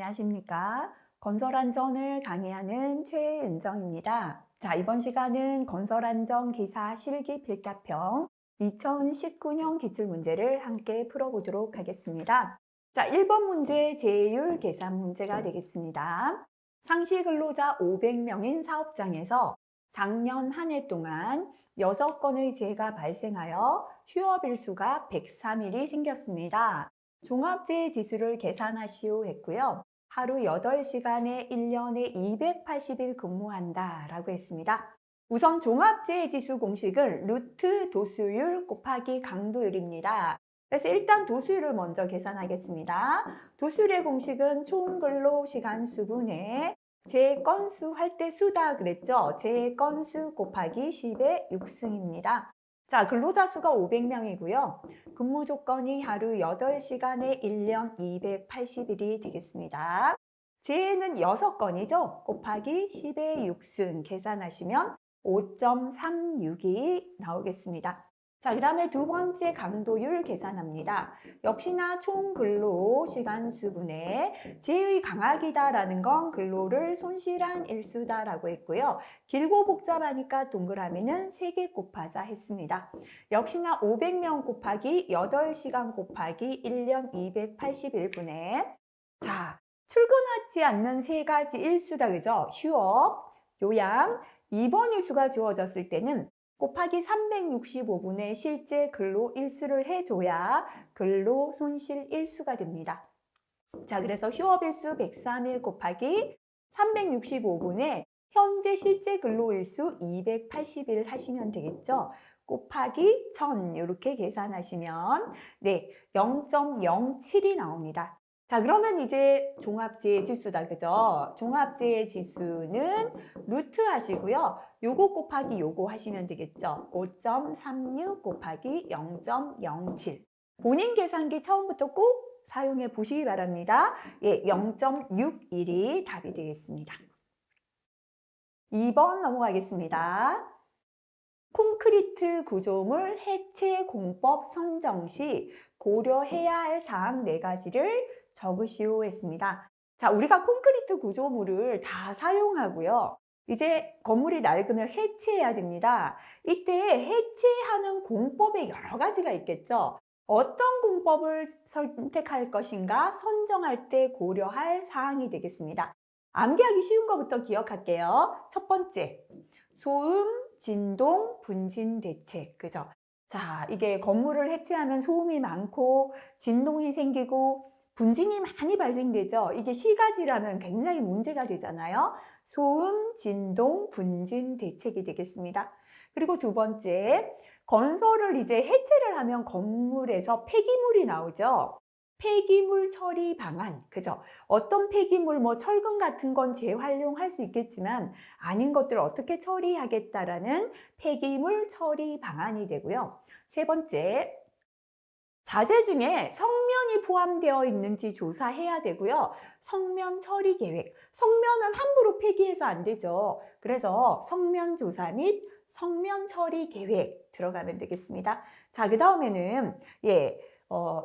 안녕하십니까. 건설안전을 강의하는 최은정입니다. 자, 이번 시간은 건설안전 기사 실기 필답형 2019년 기출문제를 함께 풀어보도록 하겠습니다. 자, 1번 문제 제휴율 계산 문제가 되겠습니다. 상시 근로자 500명인 사업장에서 작년 한 해 동안 6건의 재해가 발생하여 휴업일수가 103일이 생겼습니다. 종합재해 지수를 계산하시오 했고요. 하루 8시간에 1년에 280일 근무한다 라고 했습니다. 우선 종합재해 지수 공식은 루트 도수율 곱하기 강도율입니다. 그래서 일단 도수율을 먼저 계산하겠습니다. 도수율의 공식은 총 근로시간 수분의 재해 건수 할 때 수다 그랬죠? 재해 건수 곱하기 10의 6승입니다. 자, 근로자 수가 500명이고요. 근무 조건이 하루 8시간에 1년 280일이 되겠습니다. 재해는 6건이죠. 곱하기 10의 6승 계산하시면 5.36이 나오겠습니다. 자, 그 다음에 두 번째 강도율 계산합니다. 역시나 총 근로 시간 수분의 재해의 강하기다라는 건 근로를 손실한 일수다라고 했고요. 길고 복잡하니까 동그라미는 3개 곱하자 했습니다. 역시나 500명 곱하기 8시간 곱하기 1년 281분에 자, 출근하지 않는 3가지 일수다, 그죠? 휴업, 요양, 입원 일수가 주어졌을 때는 곱하기 365분의 실제 근로 일수를 해줘야 근로 손실 일수가 됩니다. 자, 그래서 휴업 일수 103일 곱하기 365분의 현재 실제 근로 일수 280일 하시면 되겠죠. 곱하기 1000 이렇게 계산하시면 네, 0.07이 나옵니다. 자, 그러면 이제 종합재해 지수다, 그죠? 종합재해 지수는 루트 하시고요. 요거 곱하기 요거 하시면 되겠죠. 5.36 곱하기 0.07. 본인 계산기 처음부터 꼭 사용해 보시기 바랍니다. 예, 0.61이 답이 되겠습니다. 2번 넘어가겠습니다. 콘크리트 구조물 해체 공법 선정 시 고려해야 할 사항 4가지를 적으시오 했습니다. 자, 우리가 콘크리트 구조물을 다 사용하고요. 이제 건물이 낡으면 해체해야 됩니다. 이때 해체하는 공법에 여러 가지가 있겠죠. 어떤 공법을 선택할 것인가 선정할 때 고려할 사항이 되겠습니다. 암기하기 쉬운 것부터 기억할게요. 첫 번째, 소음, 진동, 분진 대책, 그죠? 자, 이게 건물을 해체하면 소음이 많고 진동이 생기고 분진이 많이 발생되죠. 이게 시가지라면 굉장히 문제가 되잖아요. 소음, 진동, 분진 대책이 되겠습니다. 그리고 두 번째, 건설을 이제 해체를 하면 건물에서 폐기물이 나오죠. 폐기물 처리 방안, 그죠? 어떤 폐기물, 뭐 철근 같은 건 재활용할 수 있겠지만 아닌 것들을 어떻게 처리하겠다라는 폐기물 처리 방안이 되고요. 세 번째, 자재 중에 성면이 포함되어 있는지 조사해야 되고요. 성면 처리 계획. 성면은 함부로 폐기해서 안 되죠. 그래서 성면 조사 및 성면 처리 계획 들어가면 되겠습니다. 자, 그 다음에는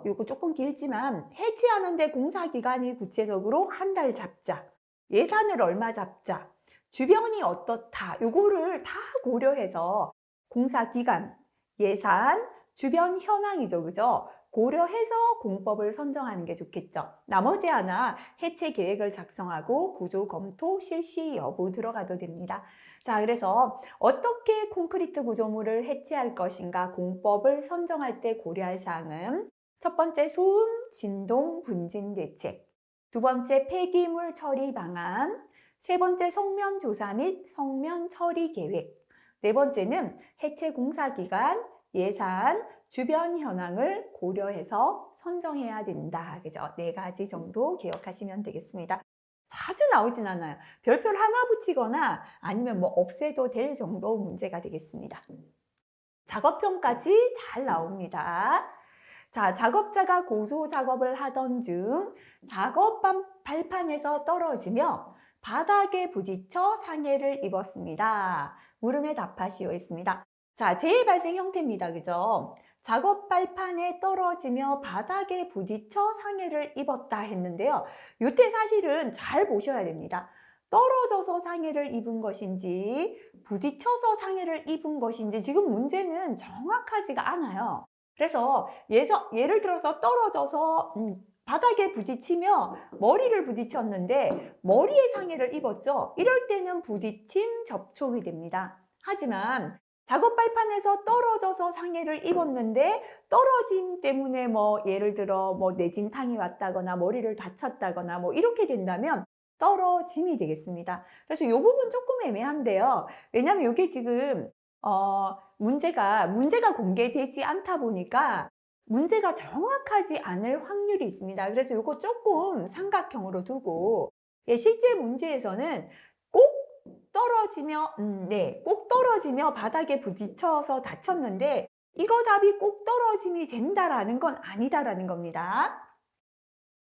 요거 조금 길지만 해체하는데 공사 기간이 구체적으로 한 달 잡자. 예산을 얼마 잡자. 주변이 어떻다. 요거를 다 고려해서 공사 기간, 예산, 주변 현황이죠, 그죠? 고려해서 공법을 선정하는 게 좋겠죠. 나머지 하나 해체 계획을 작성하고 구조 검토 실시 여부 들어가도 됩니다. 자, 그래서 어떻게 콘크리트 구조물을 해체할 것인가 공법을 선정할 때 고려할 사항은 첫 번째 소음, 진동, 분진 대책, 두 번째 폐기물 처리 방안, 세 번째 성면 조사 및 성면 처리 계획, 네 번째는 해체 공사 기간, 예산, 주변 현황을 고려해서 선정해야 된다. 그죠? 4가지 정도 기억하시면 되겠습니다. 자주 나오진 않아요. 별표를 하나 붙이거나 아니면 뭐 없애도 될 정도 문제가 되겠습니다. 작업평까지 잘 나옵니다. 자, 작업자가 고소 작업을 하던 중 작업 발판에서 떨어지며 바닥에 부딪혀 상해를 입었습니다. 물음에 답하시오 했습니다. 자, 재해 발생 형태입니다. 그죠? 작업 발판에 떨어지며 바닥에 부딪혀 상해를 입었다 했는데요. 이때 사실은 잘 보셔야 됩니다. 떨어져서 상해를 입은 것인지 부딪혀서 상해를 입은 것인지 지금 문제는 정확하지가 않아요. 그래서 예를 들어서 떨어져서 바닥에 부딪히며 머리를 부딪혔는데 머리에 상해를 입었죠. 이럴 때는 부딪힘 접촉이 됩니다. 하지만 작업 발판에서 떨어져서 상해를 입었는데 떨어짐 때문에 뭐 예를 들어 뭐 뇌진탕이 왔다거나 머리를 다쳤다거나 뭐 이렇게 된다면 떨어짐이 되겠습니다. 그래서 이 부분 조금 애매한데요. 왜냐하면 이게 지금 문제가 공개되지 않다 보니까 문제가 정확하지 않을 확률이 있습니다. 그래서 이거 조금 삼각형으로 두고 실제 문제에서는 꼭 꼭 떨어지며 바닥에 부딪혀서 다쳤는데 이거 답이 꼭 떨어짐이 된다라는 건 아니다라는 겁니다.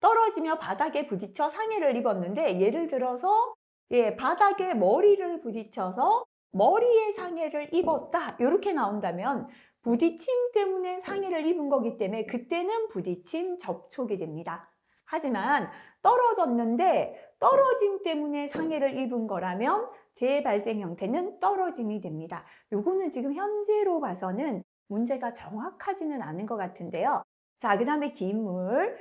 떨어지며 바닥에 부딪혀 상해를 입었는데 예를 들어서 바닥에 머리를 부딪혀서 머리에 상해를 입었다 이렇게 나온다면 부딪힘 때문에 상해를 입은 거기 때문에 그때는 부딪힘 접촉이 됩니다. 하지만 떨어졌는데 떨어짐 때문에 상해를 입은 거라면 재발생 형태는 떨어짐이 됩니다. 요거는 지금 현재로 봐서는 문제가 정확하지는 않은 것 같은데요. 자, 그 다음에 기인물.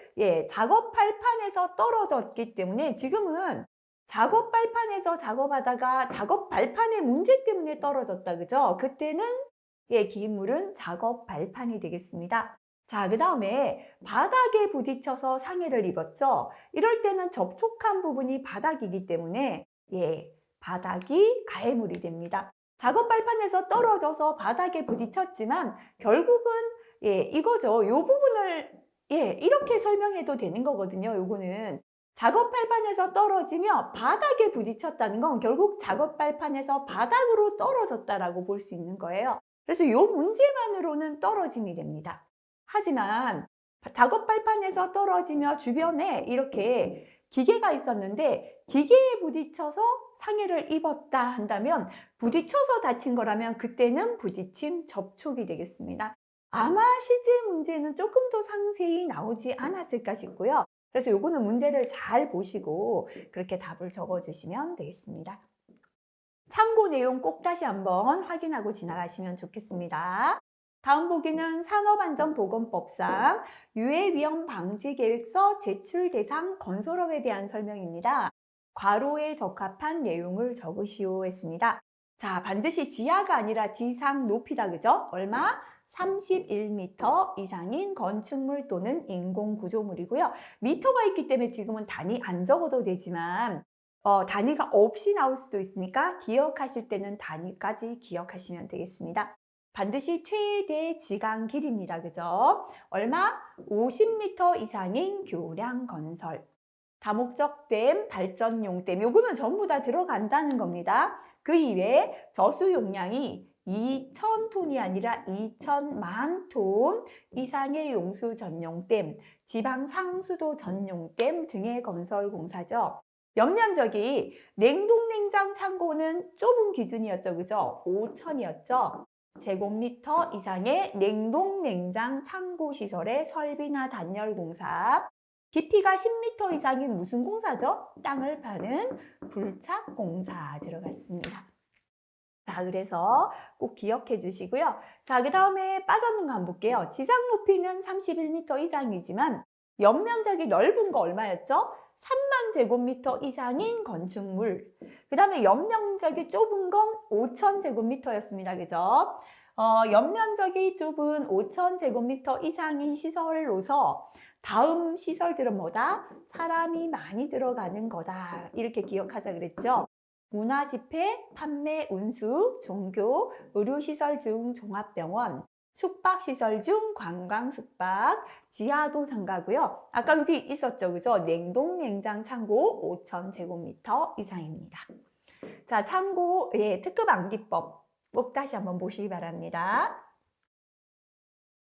작업 발판에서 떨어졌기 때문에 지금은 작업 발판에서 작업하다가 작업 발판의 문제 때문에 떨어졌다. 그죠? 그때는 기인물은 작업 발판이 되겠습니다. 자, 그 다음에 바닥에 부딪혀서 상해를 입었죠. 이럴 때는 접촉한 부분이 바닥이기 때문에 바닥이 가해물이 됩니다. 작업 발판에서 떨어져서 바닥에 부딪혔지만 결국은 이거죠. 요 부분을 이렇게 설명해도 되는 거거든요. 요거는 작업 발판에서 떨어지며 바닥에 부딪혔다는 건 결국 작업 발판에서 바닥으로 떨어졌다라고 볼 수 있는 거예요. 그래서 요 문제만으로는 떨어짐이 됩니다. 하지만 작업 발판에서 떨어지며 주변에 이렇게 기계가 있었는데 기계에 부딪혀서 상해를 입었다 한다면 부딪혀서 다친 거라면 그때는 부딪힘 접촉이 되겠습니다. 아마 실제 문제는 조금 더 상세히 나오지 않았을까 싶고요. 그래서 요거는 문제를 잘 보시고 그렇게 답을 적어주시면 되겠습니다. 참고 내용 꼭 다시 한번 확인하고 지나가시면 좋겠습니다. 다음 보기는 산업안전보건법상 유해위험 방지계획서 제출 대상 건설업에 대한 설명입니다. 괄호에 적합한 내용을 적으시오 했습니다. 자, 반드시 지하가 아니라 지상 높이다. 그죠? 얼마? 31m 이상인 건축물 또는 인공구조물이고요. 미터가 있기 때문에 지금은 단위 안 적어도 되지만 단위가 없이 나올 수도 있으니까 기억하실 때는 단위까지 기억하시면 되겠습니다. 반드시 최대 지강 길이입니다. 그죠? 얼마? 50m 이상인 교량 건설. 다목적 댐, 발전용 댐, 요거는 전부 다 들어간다는 겁니다. 그 이외에 저수 용량이 2,000톤이 아니라 2,000만 톤 이상의 용수 전용댐, 지방 상수도 전용댐 등의 건설 공사죠. 연면적이 냉동냉장 창고는 좁은 기준이었죠. 그죠? 5,000이었죠. 제곱미터 이상의 냉동냉장 창고 시설의 설비나 단열 공사. 깊이가 10m 이상인 무슨 공사죠? 땅을 파는 불착 공사 들어갔습니다. 자, 그래서 꼭 기억해 주시고요. 자, 그 다음에 빠졌는 거 한번 볼게요. 지상 높이는 31m 이상이지만 연면적이 넓은 거 얼마였죠? 3만 제곱미터 이상인 건축물. 그 다음에 연면적이 좁은 건 5천 제곱미터였습니다. 그죠? 연면적이 좁은 5천 제곱미터 이상인 시설로서 다음 시설들은 뭐다? 사람이 많이 들어가는 거다. 이렇게 기억하자 그랬죠? 문화집회, 판매, 운수, 종교, 의료시설 중 종합병원, 숙박시설 중 관광숙박, 지하도 상가고요. 아까 여기 있었죠. 그죠? 냉동냉장 창고 5,000제곱미터 이상입니다. 자, 참고, 특급 암기법 꼭 다시 한번 보시기 바랍니다.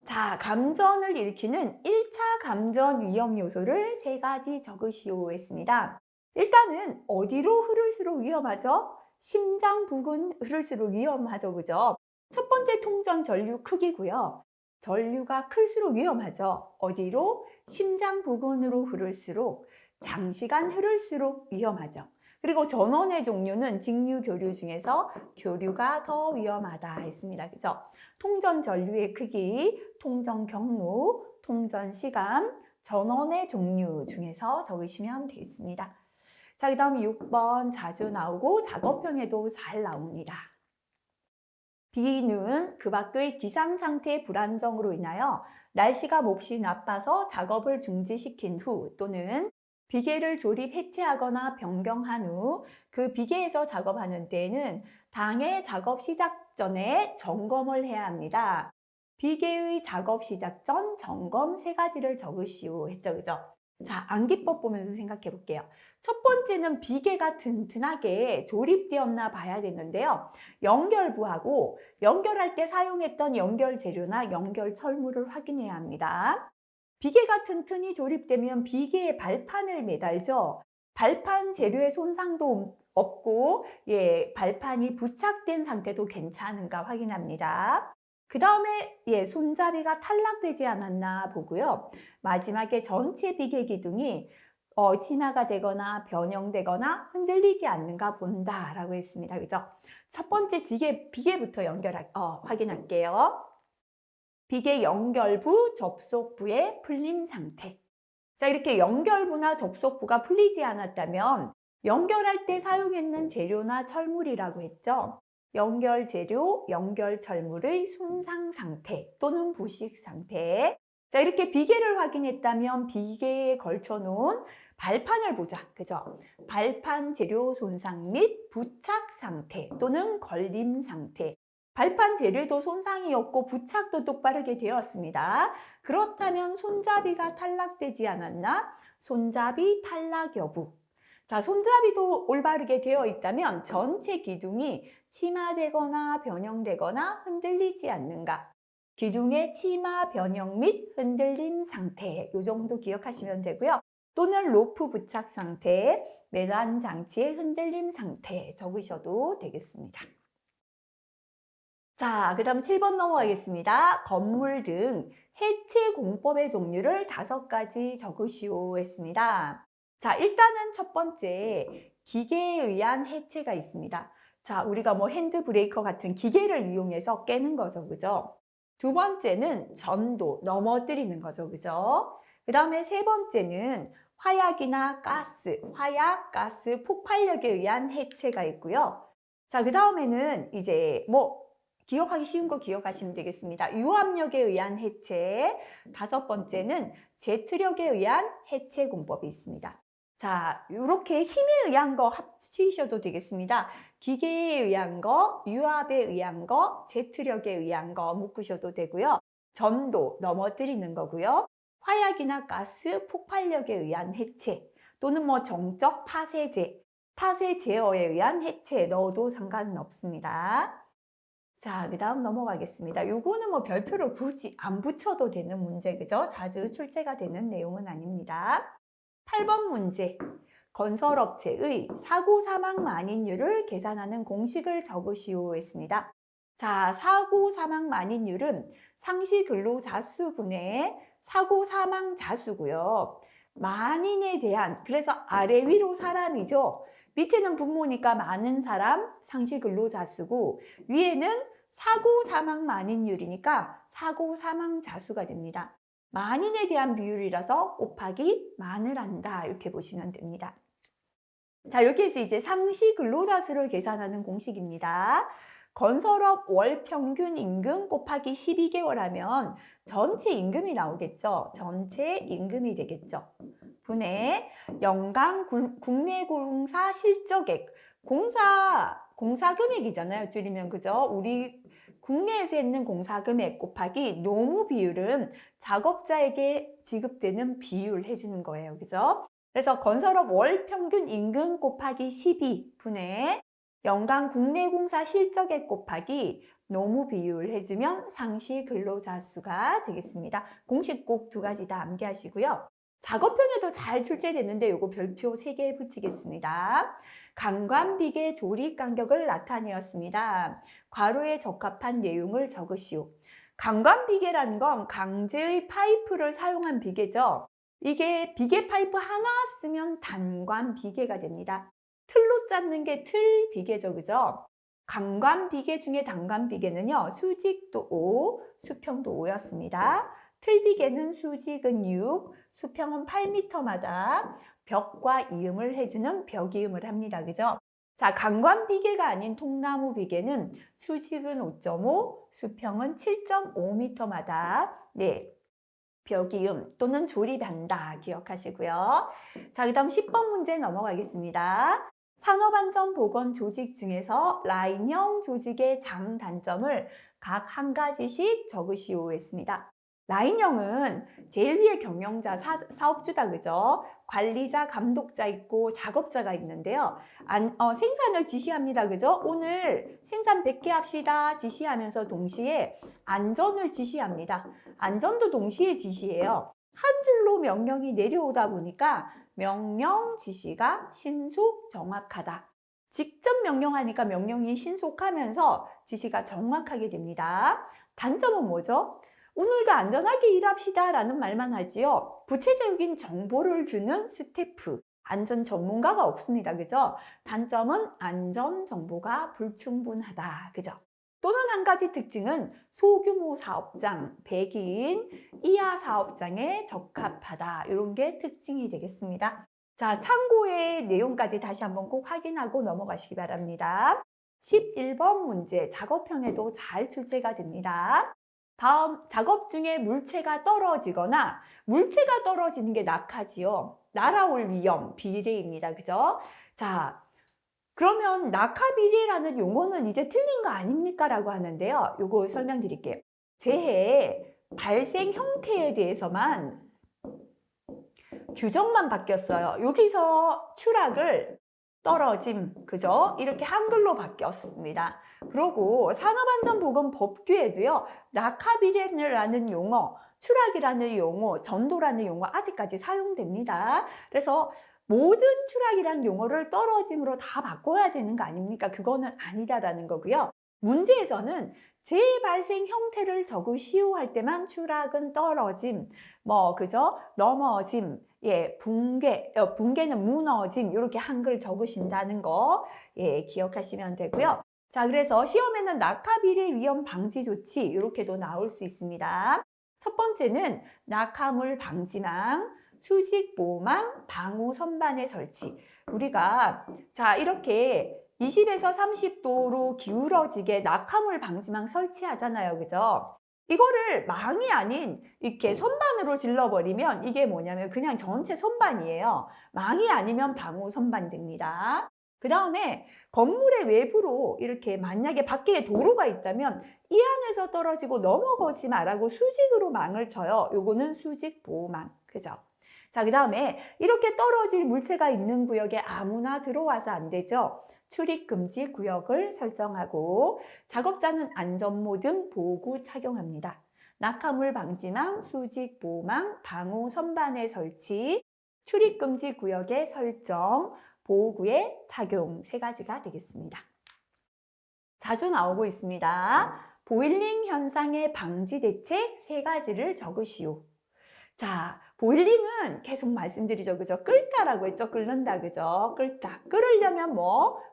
자, 감전을 일으키는 1차 감전 위험 요소를 3가지 적으시오 했습니다. 일단은 어디로 흐를수록 위험하죠? 심장 부근 흐를수록 위험하죠. 그죠? 첫 번째 통전 전류 크기고요. 전류가 클수록 위험하죠. 어디로? 심장 부근으로 흐를수록, 장시간 흐를수록 위험하죠. 그리고 전원의 종류는 직류 교류 중에서 교류가 더 위험하다 했습니다. 그죠? 통전 전류의 크기, 통전 경로, 통전 시간, 전원의 종류 중에서 적으시면 되겠습니다. 자, 그 다음 6번 자주 나오고 작업형에도 잘 나옵니다. B는 그 밖의 기상상태 불안정으로 인하여 날씨가 몹시 나빠서 작업을 중지시킨 후 또는 비계를 조립 해체하거나 변경한 후 그 비계에서 작업하는 때에는 당해 작업 시작 전에 점검을 해야 합니다. 비계의 작업 시작 전 점검 3가지를 적으시오 했죠. 그죠? 자, 암기법 보면서 생각해 볼게요. 첫 번째는 비계가 튼튼하게 조립되었나 봐야 되는데요. 연결부하고 연결할 때 사용했던 연결 재료나 연결 철물을 확인해야 합니다. 비계가 튼튼히 조립되면 비계에 발판을 매달죠. 발판 재료의 손상도 없고 발판이 부착된 상태도 괜찮은가 확인합니다. 그 다음에 손잡이가 탈락되지 않았나 보고요. 마지막에 전체 비계 기둥이 진화가 되거나 변형되거나 흔들리지 않는가 본다라고 했습니다. 그죠? 첫 번째 비계부터 확인할게요. 비계 연결부, 접속부의 풀림 상태. 자, 이렇게 연결부나 접속부가 풀리지 않았다면 연결할 때 사용했는 재료나 철물이라고 했죠. 연결 재료, 연결 철물의 손상 상태 또는 부식 상태. 자, 이렇게 비계를 확인했다면 비계에 걸쳐 놓은 발판을 보자. 그죠? 발판 재료 손상 및 부착 상태 또는 걸림 상태. 발판 재료도 손상이 없고 부착도 똑바르게 되었습니다. 그렇다면 손잡이가 탈락되지 않았나? 손잡이 탈락 여부. 자, 손잡이도 올바르게 되어 있다면 전체 기둥이 침하되거나 변형되거나 흔들리지 않는가? 기둥의 침하, 변형 및 흔들림 상태, 이 정도 기억하시면 되고요. 또는 로프 부착 상태, 매단 장치의 흔들림 상태 적으셔도 되겠습니다. 자, 그 다음 7번 넘어가겠습니다. 건물 등 해체 공법의 종류를 5가지 적으시오 했습니다. 자, 일단은 첫 번째, 기계에 의한 해체가 있습니다. 자, 우리가 핸드 브레이커 같은 기계를 이용해서 깨는 거죠. 그죠? 두 번째는 전도, 넘어뜨리는 거죠. 그죠? 그 다음에 세 번째는 화약이나 화약, 가스, 폭발력에 의한 해체가 있고요. 자, 그 다음에는 이제 기억하기 쉬운 거 기억하시면 되겠습니다. 유압력에 의한 해체. 5번째는 제트력에 의한 해체 공법이 있습니다. 자, 이렇게 힘에 의한 거 합치셔도 되겠습니다. 기계에 의한 거, 유압에 의한 거, 제트력에 의한 거 묶으셔도 되고요. 전도, 넘어뜨리는 거고요. 화약이나 가스, 폭발력에 의한 해체 또는 정적 파쇄 제어에 의한 해체 넣어도 상관은 없습니다. 자, 그 다음 넘어가겠습니다. 요거는 별표를 굳이 안 붙여도 되는 문제, 그죠? 자주 출제가 되는 내용은 아닙니다. 8번 문제. 건설업체의 사고 사망 만인율을 계산하는 공식을 적으시오 했습니다. 자, 사고 사망 만인율은 상시 근로 자수분의 사고 사망 자수고요. 만인에 대한, 그래서 아래 위로 사람이죠. 밑에는 분모니까 많은 사람, 상시 근로 자수고, 위에는 사고 사망 만인율이니까 사고 사망 자수가 됩니다. 만인에 대한 비율이라서 곱하기 만을 한다, 이렇게 보시면 됩니다. 자, 여기에서 이제 상시 근로자수를 계산하는 공식입니다. 건설업 월 평균 임금 곱하기 12개월 하면 전체 임금이 나오겠죠. 전체 임금이 되겠죠. 분의 연간 국내 공사 실적액. 공사 금액이잖아요. 줄이면, 그죠? 우리 국내에서 있는 공사 금액 곱하기 노무 비율은 작업자에게 지급되는 비율 해주는 거예요. 그죠? 그래서 건설업 월 평균 임금 곱하기 12분의 연간 국내 공사 실적액 곱하기 노무 비율 해주면 상시 근로자 수가 되겠습니다. 공식 꼭 2가지 다 암기하시고요. 작업편에도 잘 출제됐는데 요거 별표 3개 붙이겠습니다. 강관비계 조립 간격을 나타내었습니다. 괄호에 적합한 내용을 적으시오. 강관비계라는 건 강제의 파이프를 사용한 비계죠. 이게 비계 파이프 하나 쓰면 단관비계가 됩니다. 틀로 짰는 게 틀비계죠, 그죠? 강관비계 중에 단관비계는요, 수직도 5, 수평도 5였습니다. 틀비계는 수직은 6, 수평은 8m마다 벽과 이음을 해주는 벽이음을 합니다, 그죠? 자, 강관비계가 아닌 통나무비계는 수직은 5.5, 수평은 7.5m마다 벽이음 또는 조립한다 기억하시고요. 자, 그 다음 10번 문제 넘어가겠습니다. 산업안전보건조직 중에서 라인형 조직의 장단점을 각 한 가지씩 적으시오 했습니다. 라인형은 제일 위에 경영자, 사업주다, 그죠? 관리자, 감독자 있고 작업자가 있는데요. 생산을 지시합니다, 그죠? 오늘 생산 100개 합시다 지시하면서 동시에 안전을 지시합니다. 안전도 동시에 지시해요. 한 줄로 명령이 내려오다 보니까 명령 지시가 신속 정확하다. 직접 명령하니까 명령이 신속하면서 지시가 정확하게 됩니다. 단점은 뭐죠? 오늘도 안전하게 일합시다 라는 말만 하지요. 구체적인 정보를 주는 스태프, 안전 전문가가 없습니다. 그죠? 단점은 안전 정보가 불충분하다. 그죠? 또는 한 가지 특징은 소규모 사업장, 100인 이하 사업장에 적합하다. 이런 게 특징이 되겠습니다. 자, 참고의 내용까지 다시 한번 꼭 확인하고 넘어가시기 바랍니다. 11번 문제, 작업형에도 잘 출제가 됩니다. 다음, 작업 중에 물체가 떨어지거나 물체가 떨어지는 게 낙하지요. 날아올 위험, 비례입니다. 그죠? 자, 그러면 낙하비례라는 용어는 이제 틀린 거 아닙니까? 라고 하는데요. 요거 설명드릴게요. 재해 발생 형태에 대해서만 규정만 바뀌었어요. 여기서 추락을 떨어짐, 그죠? 이렇게 한글로 바뀌었습니다. 그리고 산업안전보건법규에도요, 낙하비례라는 용어, 추락이라는 용어, 전도라는 용어 아직까지 사용됩니다. 그래서 모든 추락이란 용어를 떨어짐으로 다 바꿔야 되는 거 아닙니까? 그거는 아니다라는 거고요. 문제에서는 재발생 형태를 적으시오 할 때만 추락은 떨어짐, 그죠? 넘어짐, 붕괴는 무너짐, 이렇게 한글 적으신다는 거, 기억하시면 되고요. 자, 그래서 시험에는 낙하비례 위험 방지 조치, 이렇게도 나올 수 있습니다. 첫 번째는 낙하물 방지망, 수직 보호망, 방호 선반의 설치. 우리가 자 이렇게 20에서 30도로 기울어지게 낙하물 방지망 설치하잖아요. 그죠? 이거를 망이 아닌 이렇게 선반으로 질러버리면 이게 뭐냐면 그냥 전체 선반이에요. 망이 아니면 방호 선반 됩니다. 그 다음에 건물의 외부로 이렇게 만약에 밖에 도로가 있다면 이 안에서 떨어지고 넘어가지 말라고 수직으로 망을 쳐요. 요거는 수직 보호망. 그죠? 자, 그 다음에 이렇게 떨어질 물체가 있는 구역에 아무나 들어와서 안 되죠. 출입금지 구역을 설정하고 작업자는 안전모 등 보호구 착용합니다. 낙하물 방지망, 수직 보호망, 방호 선반의 설치, 출입금지 구역의 설정, 보호구의 착용 세 가지가 되겠습니다. 자주 나오고 있습니다. 보일링 현상의 방지 대책 세 가지를 적으시오. 자, 보일링은 계속 말씀드리죠. 그죠? 끓다라고 했죠. 끓는다. 그죠? 끓다. 끓으려면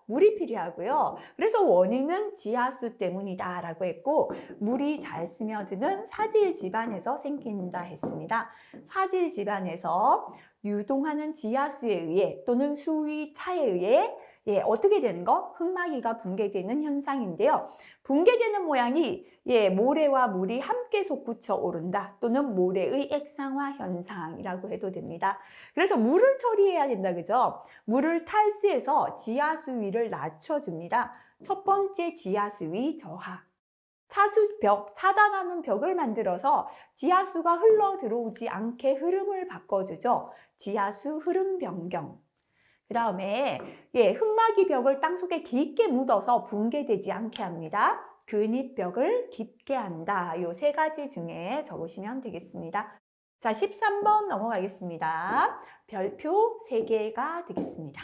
물이 필요하고요. 그래서 원인은 지하수 때문이다 라고 했고 물이 잘 스며드는 사질 지반에서 생긴다 했습니다. 사질 지반에서 유동하는 지하수에 의해 또는 수위 차에 의해 어떻게 되는 거? 흙막이가 붕괴되는 현상인데요. 붕괴되는 모양이 모래와 물이 함께 솟구쳐 오른다 또는 모래의 액상화 현상이라고 해도 됩니다. 그래서 물을 처리해야 된다, 그죠? 물을 탈수해서 지하수 위를 낮춰줍니다. 첫 번째 지하수 위 저하. 차수벽, 차단하는 벽을 만들어서 지하수가 흘러 들어오지 않게 흐름을 바꿔주죠. 지하수 흐름 변경. 그 다음에 흙막이 벽을 땅속에 깊게 묻어서 붕괴되지 않게 합니다. 근입벽을 깊게 한다. 이 세 가지 중에 적으시면 되겠습니다. 자, 13번 넘어가겠습니다. 별표 3개가 되겠습니다.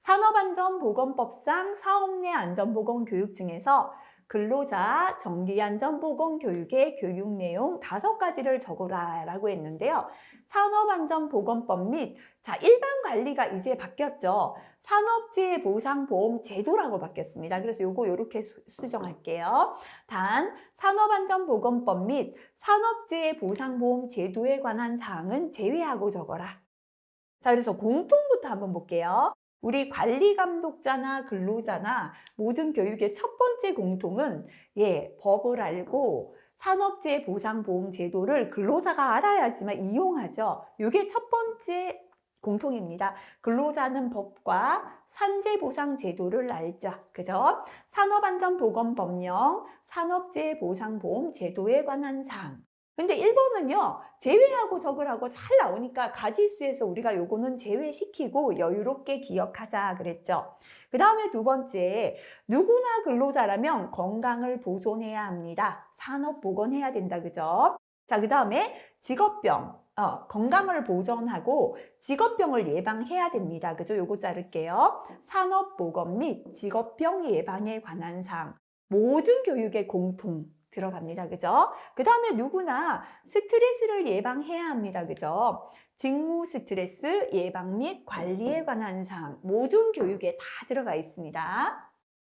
산업안전보건법상 사업 내 안전보건 교육 중에서 근로자 정기안전보건 교육의 교육 내용 5가지를 적어라 라고 했는데요. 산업안전보건법 및 일반관리가 이제 바뀌었죠. 산업재해보상보험제도라고 바뀌었습니다. 그래서 요거 이렇게 수정할게요. 단 산업안전보건법 및 산업재해보상보험제도에 관한 사항은 제외하고 적어라. 자, 그래서 공통부터 한번 볼게요. 우리 관리감독자나 근로자나 모든 교육의 첫 번째 공통은 법을 알고 산업재해보상보험제도를 근로자가 알아야지만 이용하죠. 이게 첫 번째 공통입니다. 근로자는 법과 산재보상제도를 알죠. 그죠? 산업안전보건법령, 산업재해보상보험제도에 관한 사항. 근데 1번은요, 제외하고 적으라고 잘 나오니까 가지수에서 우리가 요거는 제외시키고 여유롭게 기억하자 그랬죠. 그 다음에 두 번째, 누구나 근로자라면 건강을 보존해야 합니다. 산업보건해야 된다, 그죠? 자, 그 다음에 직업병, 건강을 보존하고 직업병을 예방해야 됩니다. 그죠? 요거 자를게요. 산업보건 및 직업병 예방에 관한 사항. 모든 교육의 공통. 들어갑니다. 그죠? 그 다음에 누구나 스트레스를 예방해야 합니다. 그죠? 직무 스트레스 예방 및 관리에 관한 사항 모든 교육에 다 들어가 있습니다.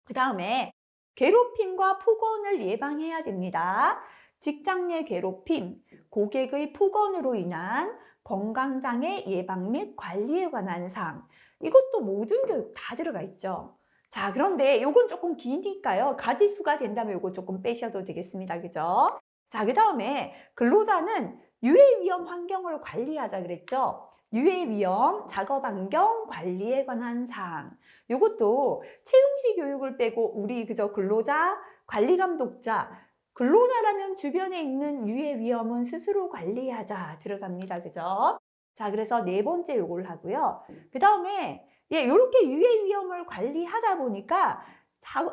그 다음에 괴롭힘과 폭언을 예방해야 됩니다. 직장 내 괴롭힘, 고객의 폭언으로 인한 건강장애 예방 및 관리에 관한 사항 이것도 모든 교육 다 들어가 있죠. 자, 그런데 요건 조금 기니까요. 가지수가 된다면 요거 조금 빼셔도 되겠습니다. 그죠? 자, 그 다음에 근로자는 유해위험 환경을 관리하자 그랬죠? 유해위험, 작업환경 관리에 관한 사항. 요것도 채용시 교육을 빼고 우리 그저 근로자, 관리감독자, 근로자라면 주변에 있는 유해위험은 스스로 관리하자 들어갑니다. 그죠? 자, 그래서 네 번째 요걸 하고요. 그 다음에 이렇게 유해 위험을 관리하다 보니까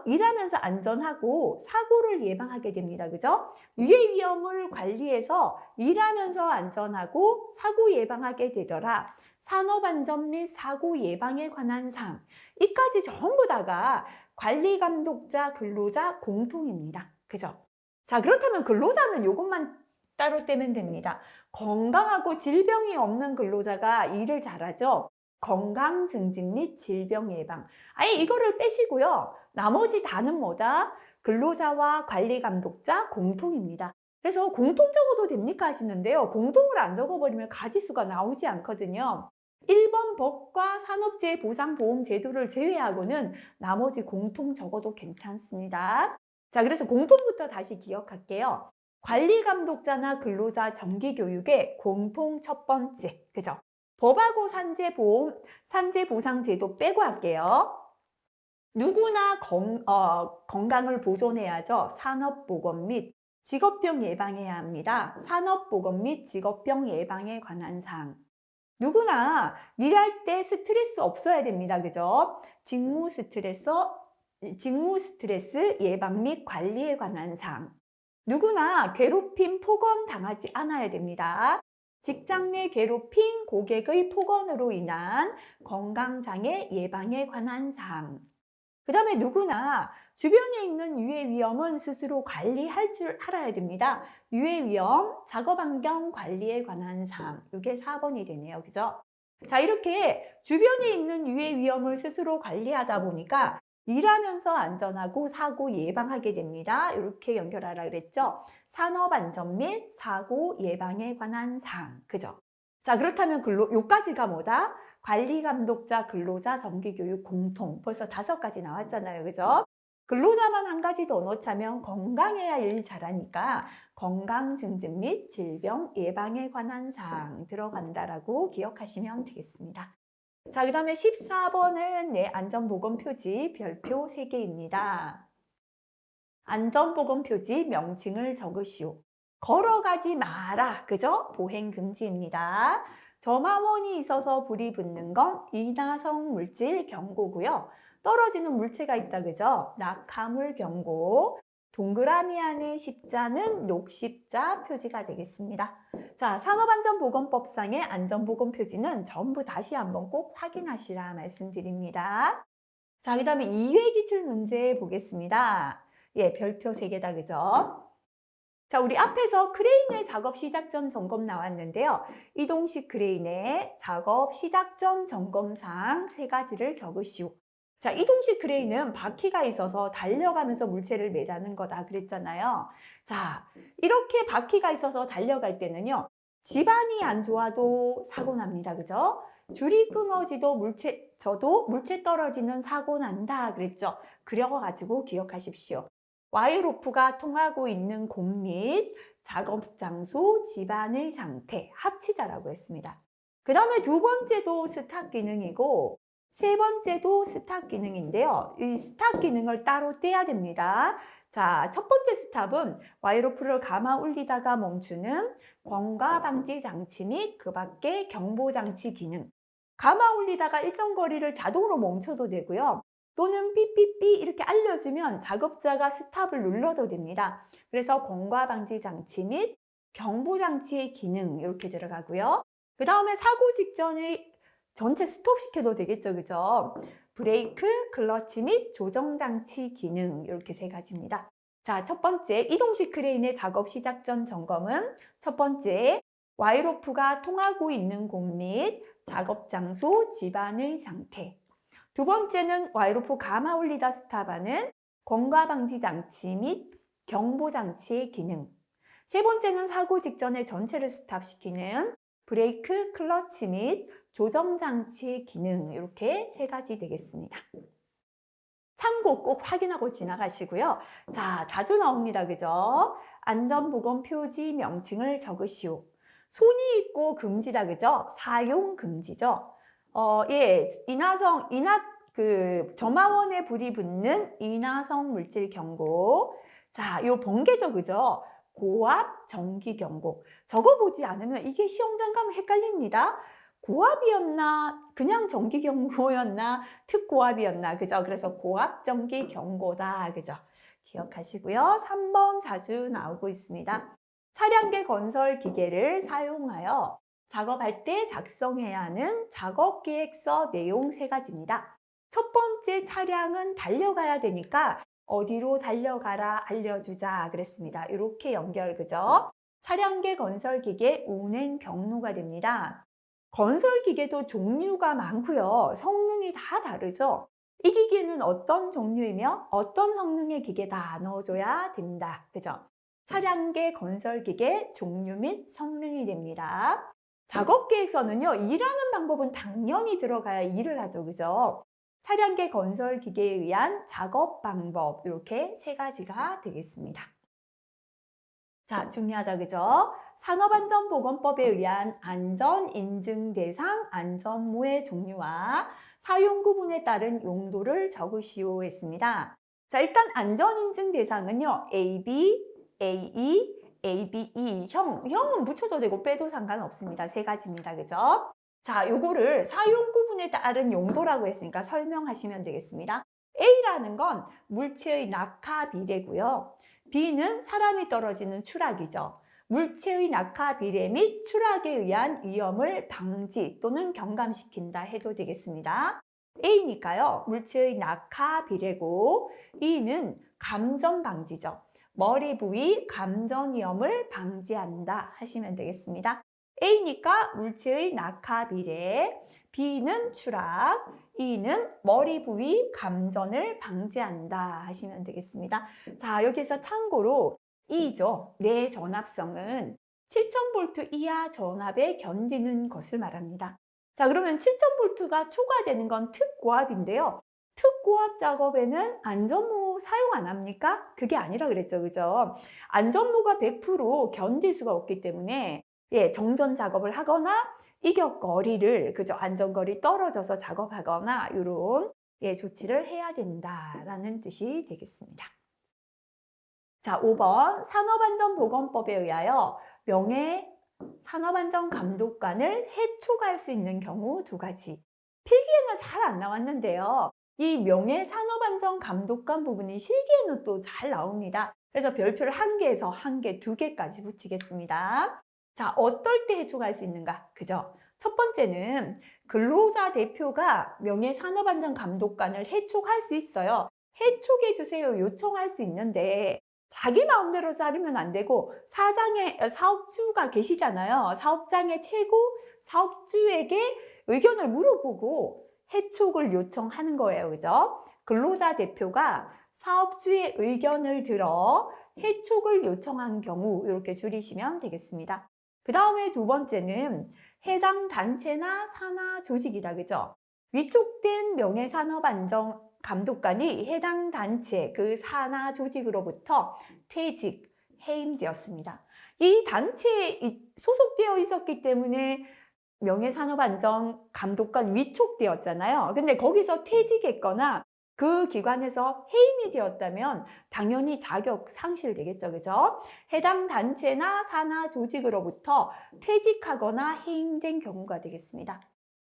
일하면서 안전하고 사고를 예방하게 됩니다. 그죠? 유해 위험을 관리해서 일하면서 안전하고 사고 예방하게 되더라. 산업안전 및 사고 예방에 관한 사항. 이까지 전부 다가 관리감독자, 근로자 공통입니다. 그죠? 자, 그렇다면 근로자는 이것만 따로 떼면 됩니다. 건강하고 질병이 없는 근로자가 일을 잘하죠. 건강 증진 및 질병 예방. 아예 이거를 빼시고요. 나머지 다는 뭐다? 근로자와 관리 감독자 공통입니다. 그래서 공통 적어도 됩니까 하시는데요. 공통을 안 적어버리면 가지수가 나오지 않거든요. 1번 법과 산업재해보상보험제도를 제외하고는 나머지 공통 적어도 괜찮습니다. 자, 그래서 공통부터 다시 기억할게요. 관리감독자나 근로자 정기교육의 공통 첫 번째, 그죠? 법하고 산재보상제도 빼고 할게요. 누구나 건강을 보존해야죠. 산업보건 및 직업병 예방해야 합니다. 산업보건 및 직업병 예방에 관한 사항. 누구나 일할 때 스트레스 없어야 됩니다. 그죠? 직무 스트레스 예방 및 관리에 관한 사항. 누구나 괴롭힘, 폭언 당하지 않아야 됩니다. 직장 내 괴롭힘, 고객의 폭언으로 인한 건강장애 예방에 관한 사항. 그 다음에 누구나 주변에 있는 유해 위험은 스스로 관리할 줄 알아야 됩니다. 유해 위험, 작업환경 관리에 관한 사항. 이게 4번이 되네요. 그죠? 자, 이렇게 주변에 있는 유해 위험을 스스로 관리하다 보니까 일하면서 안전하고 사고 예방하게 됩니다. 이렇게 연결하라 그랬죠. 산업안전 및 사고 예방에 관한 사항. 그죠? 자, 그렇다면 요까지가 뭐다? 관리감독자, 근로자, 정기교육 공통. 벌써 5가지 나왔잖아요. 그죠? 근로자만 한 가지 더 넣자면 건강해야 일 잘하니까 건강 증진 및 질병 예방에 관한 사항 들어간다라고 기억하시면 되겠습니다. 자, 그 다음에 14번은 안전보건 표지 별표 3개입니다. 안전보건 표지 명칭을 적으시오. 걸어가지 마라. 그죠? 보행금지입니다. 점화원이 있어서 불이 붙는 건 인화성 물질 경고고요. 떨어지는 물체가 있다. 그죠? 낙하물 경고. 동그라미 안에 십자는 녹십자 표지가 되겠습니다. 자, 산업안전보건법상의 안전보건 표지는 전부 다시 한번 꼭 확인하시라 말씀드립니다. 자, 그 다음에 2회 기출 문제 보겠습니다. 예, 별표 3개다, 그죠? 자, 우리 앞에서 크레인의 작업 시작 전 점검 나왔는데요. 이동식 크레인의 작업 시작 전 점검사항 3가지를 적으시오. 자, 이동식 크레인은 바퀴가 있어서 달려가면서 물체를 매다는 거다 그랬잖아요. 자, 이렇게 바퀴가 있어서 달려갈 때는요. 지반이 안 좋아도 사고 납니다. 그죠? 줄이 끊어지도 물체 떨어지는 사고 난다 그랬죠. 그려가지고 기억하십시오. 와이로프가 통하고 있는 곳 및 작업 장소, 집안의 상태, 합치자라고 했습니다. 그 다음에 두 번째도 스탑 기능이고 세 번째도 스탑 기능인데요. 이 스탑 기능을 따로 떼야 됩니다. 자, 첫 번째 스탑은 와이로프를 감아 올리다가 멈추는 권과 방지 장치 및 그 밖의 경보 장치 기능. 감아 올리다가 일정 거리를 자동으로 멈춰도 되고요. 또는 삐삐삐 이렇게 알려주면 작업자가 스탑을 눌러도 됩니다. 그래서 권과 방지 장치 및 경보 장치의 기능 이렇게 들어가고요. 그 다음에 사고 직전에 전체 스톱시켜도 되겠죠, 그죠? 브레이크, 클러치 및 조정 장치 기능 이렇게 3가지입니다. 자, 첫 번째 이동식 크레인의 작업 시작 전 점검은 첫 번째 와이로프가 통하고 있는 곳 및 작업 장소, 집안의 상태. 두 번째는 와이로프 감아 올리다 스탑하는 권과 방지 장치 및 경보 장치의 기능. 세 번째는 사고 직전에 전체를 스탑시키는 브레이크, 클러치 및 조정 장치의 기능 이렇게 3가지 되겠습니다. 참고 꼭 확인하고 지나가시고요. 자, 자주 나옵니다. 그죠? 안전보건 표지 명칭을 적으시오. 손이 있고 금지다. 그죠? 사용 금지죠. 예, 점화원에 불이 붙는 인화성 물질 경고. 자, 요 번개죠, 그죠? 고압 전기 경고. 적어보지 않으면 이게 시험장 가면 헷갈립니다. 고압이었나, 그냥 전기 경고였나, 특고압이었나, 그죠? 그래서 고압 전기 경고다, 그죠? 기억하시고요. 3번 자주 나오고 있습니다. 차량계 건설 기계를 사용하여 작업할 때 작성해야 하는 작업계획서 내용 3가지입니다. 첫 번째 차량은 달려가야 되니까 어디로 달려가라 알려주자 그랬습니다. 이렇게 연결, 그죠? 차량계 건설기계 운행 경로가 됩니다. 건설기계도 종류가 많고요. 성능이 다 다르죠. 이 기계는 어떤 종류이며 어떤 성능의 기계다 넣어줘야 된다. 그죠? 차량계 건설기계 종류 및 성능이 됩니다. 작업계획서는요. 일하는 방법은 당연히 들어가야 일을 하죠. 그죠? 차량계 건설기계에 의한 작업 방법 이렇게 3가지가 되겠습니다. 자, 중요하다. 그죠? 산업안전보건법에 의한 안전인증 대상, 안전모의 종류와 사용 구분에 따른 용도를 적으시오 했습니다. 자, 일단 안전인증 대상은요. AB, AE, ABE, 형은 붙여도 되고 빼도 상관없습니다. 3가지입니다. 그죠? 자, 요거를 사용 구분에 따른 용도라고 했으니까 설명하시면 되겠습니다. A라는 건 물체의 낙하 비례고요. B는 사람이 떨어지는 추락이죠. 물체의 낙하 비례 및 추락에 의한 위험을 방지 또는 경감시킨다 해도 되겠습니다. A니까요. 물체의 낙하 비례고 E는 감전 방지죠. 머리 부위 감전 위험을 방지한다 하시면 되겠습니다. A니까 물체의 낙하 비례, B는 추락, E는 머리 부위 감전을 방지한다 하시면 되겠습니다. 자, 여기서 참고로 E죠. 내 전압성은 7000V 이하 전압에 견디는 것을 말합니다. 자, 그러면 7000V가 초과되는 건 특고압인데요. 특고압 작업에는 안전모 사용 안 합니까? 그게 아니라 그랬죠. 그죠? 안전모가 100% 견딜 수가 없기 때문에 예, 정전 작업을 하거나 이격거리를, 그죠? 안전거리 떨어져서 작업하거나 이런 예, 조치를 해야 된다라는 뜻이 되겠습니다. 자, 5번 산업안전보건법에 의하여 명예 산업안전감독관을 해촉할 수 있는 경우 2가지. 필기에는 잘 안 나왔는데요. 이 명예산업안전 감독관 부분이 실기에는 또 잘 나옵니다. 그래서 별표를 1개에서 1개, 2개까지 붙이겠습니다. 자, 어떨 때 해촉할 수 있는가? 그죠? 첫 번째는 근로자 대표가 명예산업안전 감독관을 해촉할 수 있어요. 해촉해 주세요 요청할 수 있는데 자기 마음대로 자르면 안 되고 사업주가 계시잖아요. 사업장의 최고 사업주에게 의견을 물어보고 해촉을 요청하는 거예요. 그죠? 근로자 대표가 사업주의 의견을 들어 해촉을 요청한 경우 이렇게 줄이시면 되겠습니다. 그 다음에 두 번째는 해당 단체나 산하 조직이다. 그죠? 위촉된 명예산업안전 감독관이 해당 단체, 그 산하 조직으로부터 퇴직, 해임되었습니다. 이 단체에 소속되어 있었기 때문에 명예산업안전 감독관 위촉되었잖아요. 근데 거기서 퇴직했거나 그 기관에서 해임이 되었다면 당연히 자격 상실되겠죠. 그죠? 해당 단체나 산하 조직으로부터 퇴직하거나 해임된 경우가 되겠습니다.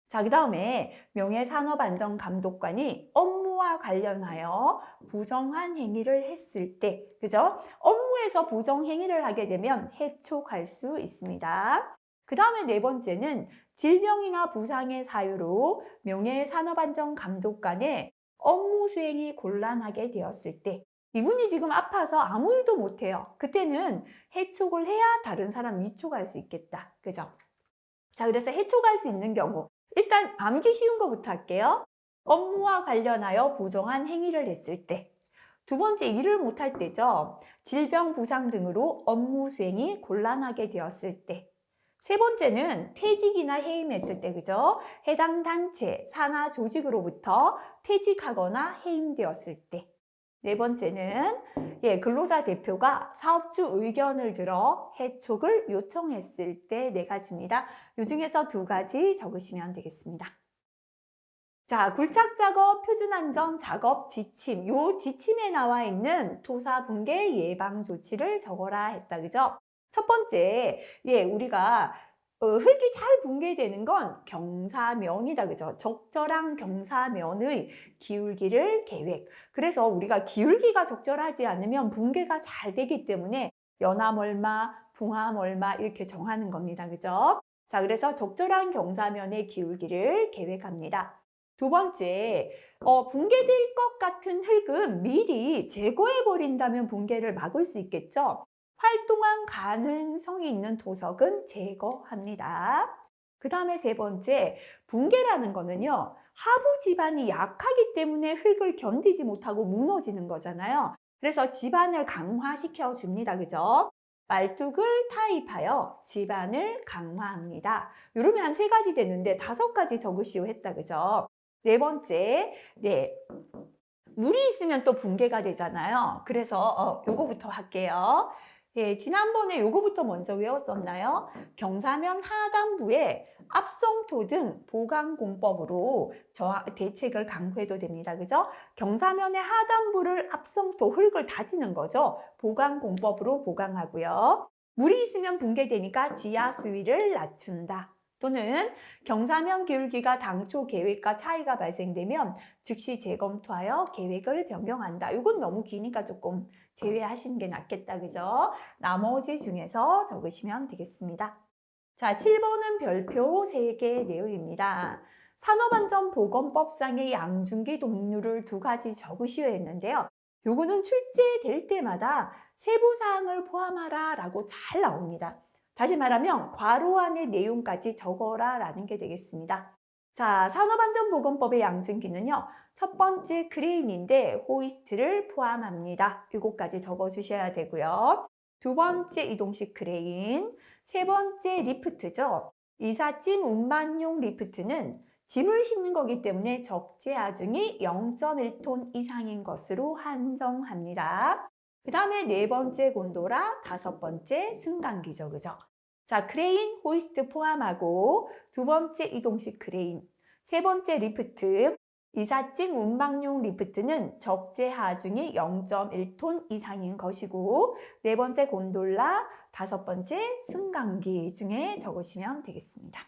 자, 그 다음에 명예산업안전감독관이 업무와 관련하여 부정한 행위를 했을 때, 그죠? 업무에서 부정행위를 하게 되면 해촉할 수 있습니다. 그 다음에 네 번째는 질병이나 부상의 사유로 명예산업안전감독관의 업무 수행이 곤란하게 되었을 때, 이분이 지금 아파서 아무 일도 못해요. 그때는 해촉을 해야 다른 사람 위촉할 수 있겠다. 그죠? 자, 그래서 해촉할 수 있는 경우. 일단 암기 쉬운 거부터 할게요. 업무와 관련하여 부정한 행위를 했을 때. 두 번째, 일을 못할 때죠. 질병, 부상 등으로 업무 수행이 곤란하게 되었을 때. 세 번째는 퇴직이나 해임했을 때, 그죠? 해당 단체, 산하 조직으로부터 퇴직하거나 해임되었을 때. 네 번째는 근로자 대표가 사업주 의견을 들어 해촉을 요청했을 때 네 가지입니다. 이 중에서 2가지 적으시면 되겠습니다. 자, 굴착 작업, 표준 안전 작업 지침. 이 지침에 나와 있는 토사 붕괴 예방 조치를 적어라 했다. 그죠? 첫 번째, 우리가 흙이 잘 붕괴되는 건 경사면이다. 그죠? 적절한 경사면의 기울기를 계획. 그래서 우리가 기울기가 적절하지 않으면 붕괴가 잘 되기 때문에 연함 얼마, 붕함 얼마 이렇게 정하는 겁니다. 그죠? 자, 그래서 적절한 경사면의 기울기를 계획합니다. 두 번째, 붕괴될 것 같은 흙은 미리 제거해 버린다면 붕괴를 막을 수 있겠죠? 활동한 가능성이 있는 토석은 제거합니다. 그 다음에 세 번째, 붕괴라는 거는요, 하부 지반이 약하기 때문에 흙을 견디지 못하고 무너지는 거잖아요. 그래서 지반을 강화시켜 줍니다. 그죠? 말뚝을 타입하여 지반을 강화합니다. 이러면 한 3가지 되는데 5가지 적으시오 했다. 그죠? 네 번째, 물이 있으면 또 붕괴가 되잖아요. 그래서 요거부터 할게요. 지난번에 요거부터 먼저 외웠었나요? 경사면 하단부에 압성토 등 보강공법으로 대책을 강구해도 됩니다. 그죠? 경사면의 하단부를 압성토, 흙을 다지는 거죠. 보강공법으로 보강하고요. 물이 있으면 붕괴되니까 지하 수위를 낮춘다. 또는 경사면 기울기가 당초 계획과 차이가 발생되면 즉시 재검토하여 계획을 변경한다. 이건 너무 기니까 조금 제외하시는 게 낫겠다. 그죠? 나머지 중에서 적으시면 되겠습니다. 자, 7번은 별표 3개 내용입니다. 산업안전보건법상의 양중기 동률을 2가지 적으시오 했는데요. 요거는 출제될 때마다 세부사항을 포함하라 라고 잘 나옵니다. 다시 말하면 괄호 안의 내용까지 적어라 라는 게 되겠습니다. 자, 산업안전보건법의 양중기는요. 첫 번째 크레인인데 호이스트를 포함합니다. 이것까지 적어주셔야 되고요. 두 번째 이동식 크레인, 세 번째 리프트죠. 이삿짐 운반용 리프트는 짐을 싣는 거기 때문에 적재 하중이 0.1톤 이상인 것으로 한정합니다. 그 다음에 네 번째 곤도라, 5번째 승강기죠. 그죠? 자, 크레인, 호이스트 포함하고 두 번째 이동식 크레인, 세 번째 리프트, 이삿짐 운방용 리프트는 적재 하중이 0.1톤 이상인 것이고 네 번째 곤돌라, 5번째 승강기 중에 적으시면 되겠습니다.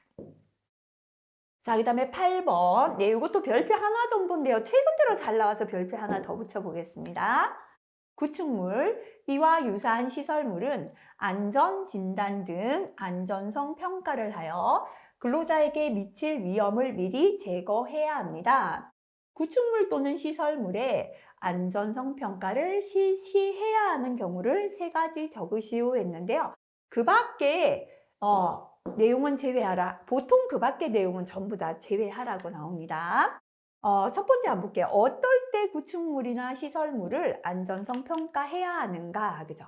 자, 그 다음에 8번. 네, 이것도 별표 하나 정도인데요. 최근 들어 잘 나와서 별표 하나 더 붙여보겠습니다. 구축물, 이와 유사한 시설물은 안전 진단 등 안전성 평가를 하여 근로자에게 미칠 위험을 미리 제거해야 합니다. 구축물 또는 시설물의 안전성 평가를 실시해야 하는 경우를 3가지 적으시오 했는데요. 그 밖에 내용은 제외하라. 보통 그 밖의 내용은 전부 다 제외하라고 나옵니다. 첫 번째 한번 볼게요. 어떨 때 구축물이나 시설물을 안전성 평가해야 하는가? 그죠?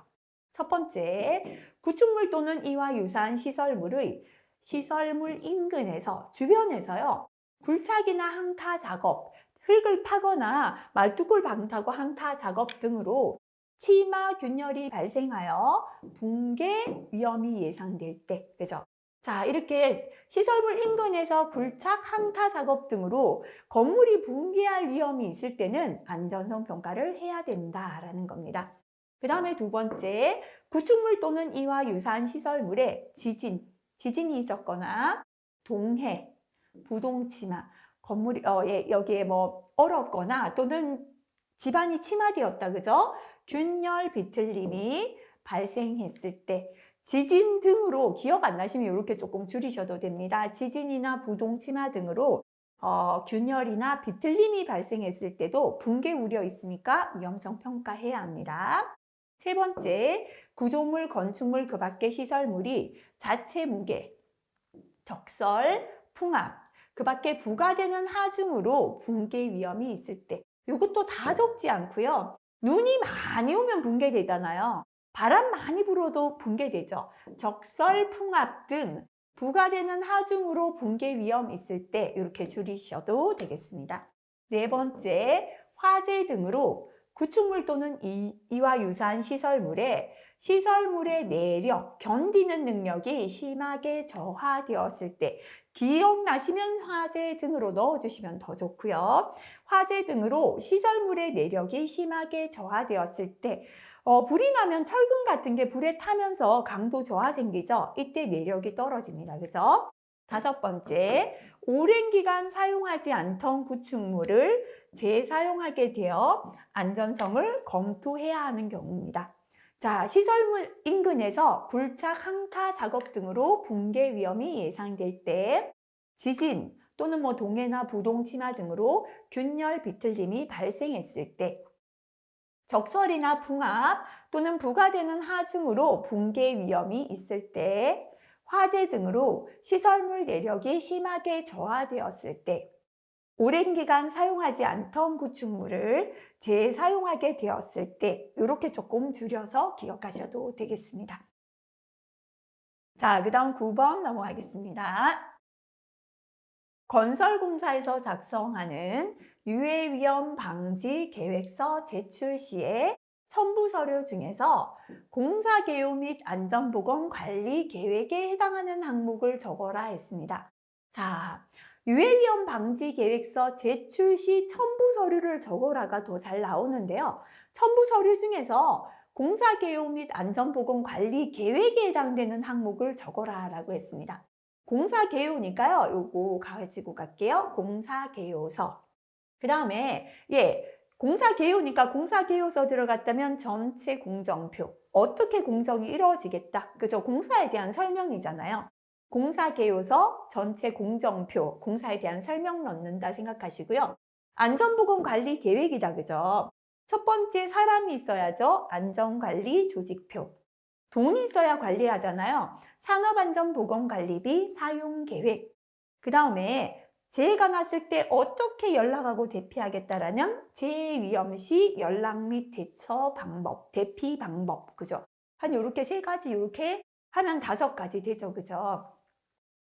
첫 번째, 구축물 또는 이와 유사한 시설물의 시설물 인근에서, 주변에서요, 굴착이나 항타 작업, 흙을 파거나 말뚝을 방타고 항타 작업 등으로 치마 균열이 발생하여 붕괴 위험이 예상될 때, 그죠? 자, 이렇게 시설물 인근에서 굴착, 항타 작업 등으로 건물이 붕괴할 위험이 있을 때는 안전성 평가를 해야 된다라는 겁니다. 그 다음에 두 번째, 구축물 또는 이와 유사한 시설물에 지진이 있었거나 동해, 부동치마, 건물이 여기에 뭐 얼었거나 또는 집안이 침하되었다, 그죠? 균열 비틀림이 발생했을 때, 지진 등으로 기억 안 나시면 이렇게 조금 줄이셔도 됩니다. 지진이나 부동치마 등으로 균열이나 비틀림이 발생했을 때도 붕괴 우려 있으니까 위험성 평가해야 합니다. 세 번째, 구조물, 건축물 그 밖의 시설물이 자체 무게, 적설, 풍압, 그 밖에 부과되는 하중으로 붕괴 위험이 있을 때, 이것도 다 적지 않고요. 눈이 많이 오면 붕괴되잖아요. 바람 많이 불어도 붕괴되죠. 적설, 풍압 등 부과되는 하중으로 붕괴 위험 있을 때 이렇게 줄이셔도 되겠습니다. 네 번째, 화재 등으로 구축물 또는 이와 유사한 시설물의 내력, 견디는 능력이 심하게 저하되었을 때, 기억나시면 화재 등으로 넣어주시면 더 좋고요. 화재 등으로 시설물의 내력이 심하게 저하되었을 때, 불이 나면 철근 같은 게 불에 타면서 강도 저하 생기죠. 이때 내력이 떨어집니다. 그죠? 다섯 번째, 오랜 기간 사용하지 않던 구축물을 재사용하게 되어 안전성을 검토해야 하는 경우입니다. 자, 시설물 인근에서 굴착, 항타 작업 등으로 붕괴 위험이 예상될 때, 지진 또는 뭐 동해나 부동치마 등으로 균열 비틀림이 발생했을 때, 적설이나 풍압 또는 부과되는 하중으로 붕괴 위험이 있을 때, 화재 등으로 시설물 내력이 심하게 저하되었을 때, 오랜 기간 사용하지 않던 구축물을 재사용하게 되었을 때, 이렇게 조금 줄여서 기억하셔도 되겠습니다. 자, 그 다음 9번 넘어가겠습니다. 건설공사에서 작성하는 유해위험 방지 계획서 제출 시에 첨부 서류 중에서 공사 개요 및 안전보건 관리 계획에 해당하는 항목을 적어라 했습니다. 자, 유해위험 방지 계획서 제출 시 첨부 서류를 적어라가 더 잘 나오는데요. 첨부 서류 중에서 공사 개요 및 안전보건 관리 계획에 해당되는 항목을 적어라라고 했습니다. 공사 개요니까요. 요거 가지고 갈게요. 공사 개요서. 그 다음에 공사 개요니까 공사 개요서 들어갔다면 전체 공정표. 어떻게 공정이 이루어지겠다. 그죠? 공사에 대한 설명이잖아요. 공사 개요서, 전체 공정표, 공사에 대한 설명 넣는다 생각하시고요. 안전보건 관리 계획이다. 그죠? 첫 번째 사람이 있어야죠. 안전관리 조직표. 돈이 있어야 관리하잖아요. 산업안전보건관리비 사용계획. 그 다음에 재해가 났을 때 어떻게 연락하고 대피하겠다라는 재해위험 시 연락 및 대처 방법, 대피 방법. 그죠? 한 요렇게 3가지 이렇게 하면 5가지 되죠. 그죠?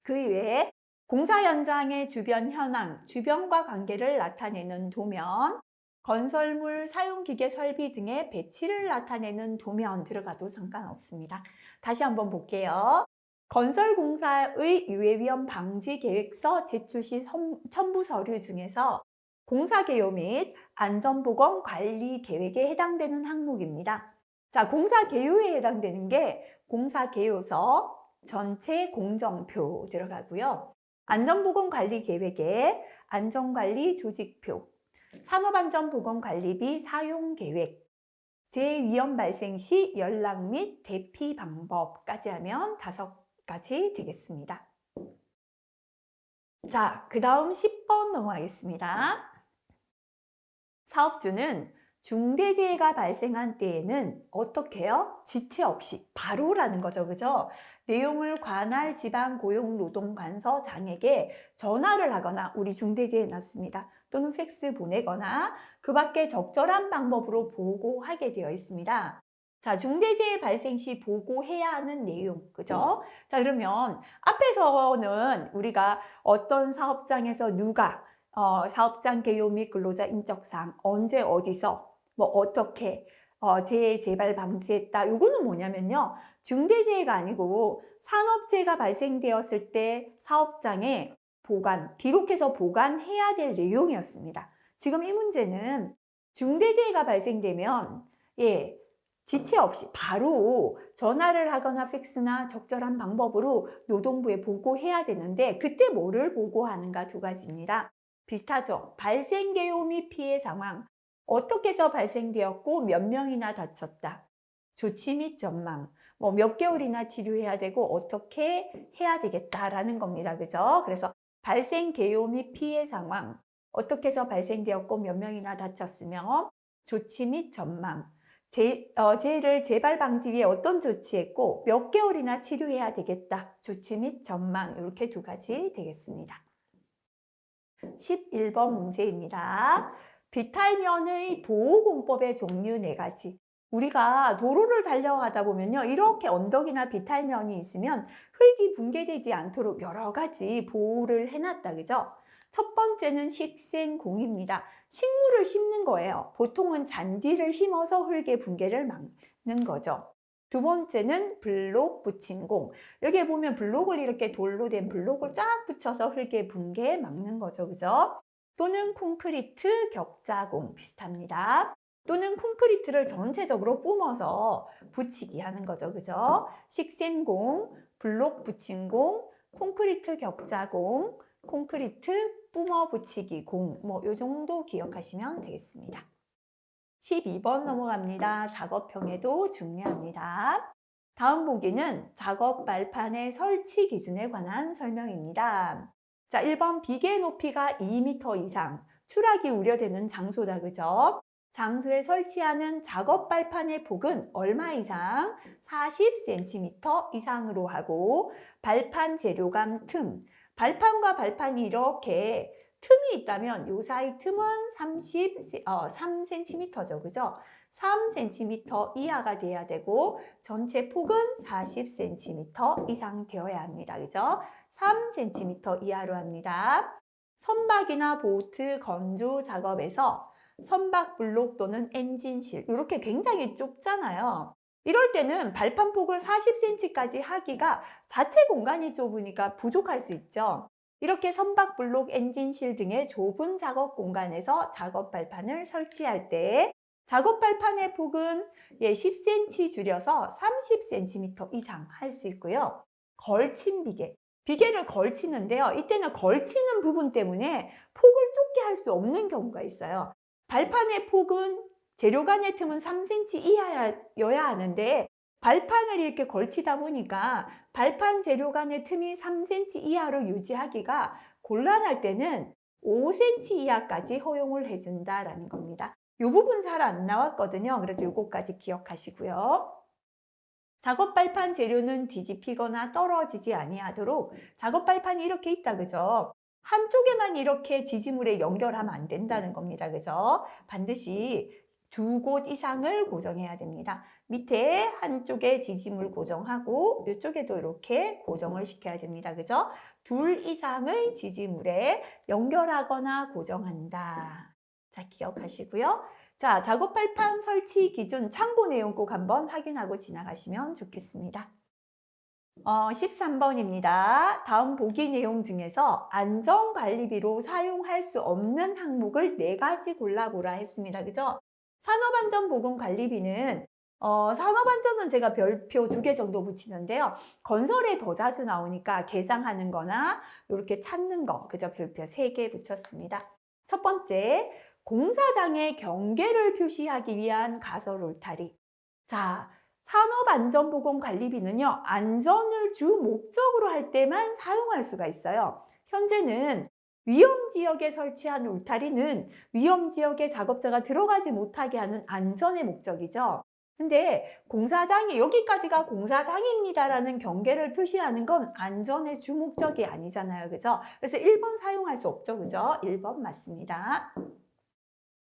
그 이외에 공사 현장의 주변 현황, 주변과 관계를 나타내는 도면, 건설물, 사용기계, 설비 등의 배치를 나타내는 도면 들어가도 상관없습니다. 다시 한번 볼게요. 건설공사의 유해위험 방지 계획서 제출 시 첨부 서류 중에서 공사개요 및 안전보건 관리 계획에 해당되는 항목입니다. 자, 공사개요에 해당되는 게 공사개요서, 전체 공정표 들어가고요. 안전보건관리계획에 안전관리 조직표, 산업안전보건관리비 사용계획, 재위험 발생 시 연락 및 대피 방법까지 하면 5가지 되겠습니다. 자, 그 다음 10번 넘어가겠습니다. 사업주는 중대재해가 발생한 때에는 어떻게 해요? 지체 없이 바로라는 거죠. 그죠? 내용을 관할 지방고용노동관서장에게 전화를 하거나 우리 중대재해 났습니다. 또는 팩스 보내거나 그 밖에 적절한 방법으로 보고하게 되어 있습니다. 자, 중대재해 발생 시 보고해야 하는 내용, 그죠? 자, 그러면 앞에서는 우리가 어떤 사업장에서 누가 사업장 개요 및 근로자 인적사항, 언제 어디서 뭐 어떻게 재해 재발 방지했다. 요거는 뭐냐면요. 중대재해가 아니고 산업재해가 발생되었을 때 사업장에 기록해서 보관해야 될 내용이었습니다. 지금 이 문제는 중대재해가 발생되면 지체 없이 바로 전화를 하거나 팩스나 적절한 방법으로 노동부에 보고해야 되는데 그때 뭐를 보고하는가 2가지입니다. 비슷하죠. 발생 개요 및 피해 상황, 어떻게 해서 발생되었고 몇 명이나 다쳤다. 조치 및 전망, 뭐 몇 개월이나 치료해야 되고 어떻게 해야 되겠다라는 겁니다. 그죠? 그래서 발생 개요 및 피해 상황, 어떻게 해서 발생되었고 몇 명이나 다쳤으며 조치 및 전망, 재해를 재발 방지 위해 어떤 조치했고 몇 개월이나 치료해야 되겠다. 조치 및 전망, 이렇게 2가지 되겠습니다. 11번 문제입니다. 비탈면의 보호공법의 종류 4가지. 우리가 도로를 달려가다 보면요. 이렇게 언덕이나 비탈면이 있으면 흙이 붕괴되지 않도록 여러 가지 보호를 해놨다. 그죠? 첫 번째는 식생공입니다. 식물을 심는 거예요. 보통은 잔디를 심어서 흙의 붕괴를 막는 거죠. 2번째는 블록 붙임공. 여기에 보면 블록을 이렇게 돌로 된 블록을 쫙 붙여서 흙의 붕괴 막는 거죠. 그죠? 또는 콘크리트 격자공 비슷합니다. 또는 콘크리트를 전체적으로 뿜어서 붙이기 하는 거죠. 그죠? 식생공, 블록 붙임공, 콘크리트 격자공, 콘크리트 뿜어 붙이기 공, 뭐 요 정도 기억하시면 되겠습니다. 12번 넘어갑니다. 작업평에도 중요합니다. 다음 보기는 작업 발판의 설치 기준에 관한 설명입니다. 자, 1번 비계 높이가 2m 이상, 추락이 우려되는 장소다. 그죠? 장소에 설치하는 작업 발판의 폭은 얼마 이상? 40cm 이상으로 하고 발판 재료감 틈, 발판과 발판이 이렇게 틈이 있다면 요 사이 틈은 3cm죠. 그죠? 3cm 이하가 돼야 되고 전체 폭은 40cm 이상 되어야 합니다. 그죠? 3cm 이하로 합니다. 선박이나 보트 건조 작업에서 선박 블록 또는 엔진실 이렇게 굉장히 좁잖아요. 이럴 때는 발판 폭을 40cm까지 하기가 자체 공간이 좁으니까 부족할 수 있죠. 이렇게 선박 블록 엔진실 등의 좁은 작업 공간에서 작업 발판을 설치할 때 작업 발판의 폭은 10cm 줄여서 30cm 이상 할 수 있고요. 걸친 비계, 비계를 걸치는데요. 이때는 걸치는 부분 때문에 폭을 좁게 할 수 없는 경우가 있어요. 발판의 폭은 재료간의 틈은 3cm 이하여야 하는데 발판을 이렇게 걸치다 보니까 발판 재료간의 틈이 3cm 이하로 유지하기가 곤란할 때는 5cm 이하까지 허용을 해준다라는 겁니다. 이 부분 잘 안 나왔거든요. 그래도 이거까지 기억하시고요. 작업 발판 재료는 뒤집히거나 떨어지지 아니하도록 작업 발판이 이렇게 있다. 그죠? 한쪽에만 이렇게 지지물에 연결하면 안 된다는 겁니다. 그죠? 반드시 2곳 이상을 고정해야 됩니다. 밑에 한쪽에 지지물 고정하고 이쪽에도 이렇게 고정을 시켜야 됩니다. 그죠? 2 이상의 지지물에 연결하거나 고정한다. 자, 기억하시고요. 자, 작업 발판 설치 기준 참고 내용 꼭 한번 확인하고 지나가시면 좋겠습니다. 13번입니다. 다음 보기 내용 중에서 안전관리비로 사용할 수 없는 항목을 4가지 골라보라 했습니다. 그죠? 산업안전보건관리비는 산업안전은 제가 별표 2개 정도 붙이는데요. 건설에 더 자주 나오니까 개상하는 거나 이렇게 찾는 거, 그저 별표 3개 붙였습니다. 첫 번째, 공사장의 경계를 표시하기 위한 가설 울타리. 자, 산업안전보건관리비는요, 안전을 주 목적으로 할 때만 사용할 수가 있어요. 현재는 위험지역에 설치한 울타리는 위험지역에 작업자가 들어가지 못하게 하는 안전의 목적이죠. 근데 공사장이 여기까지가 공사장입니다라는 경계를 표시하는 건 안전의 주 목적이 아니잖아요. 그죠? 그래서 1번 사용할 수 없죠. 그죠? 1번 맞습니다.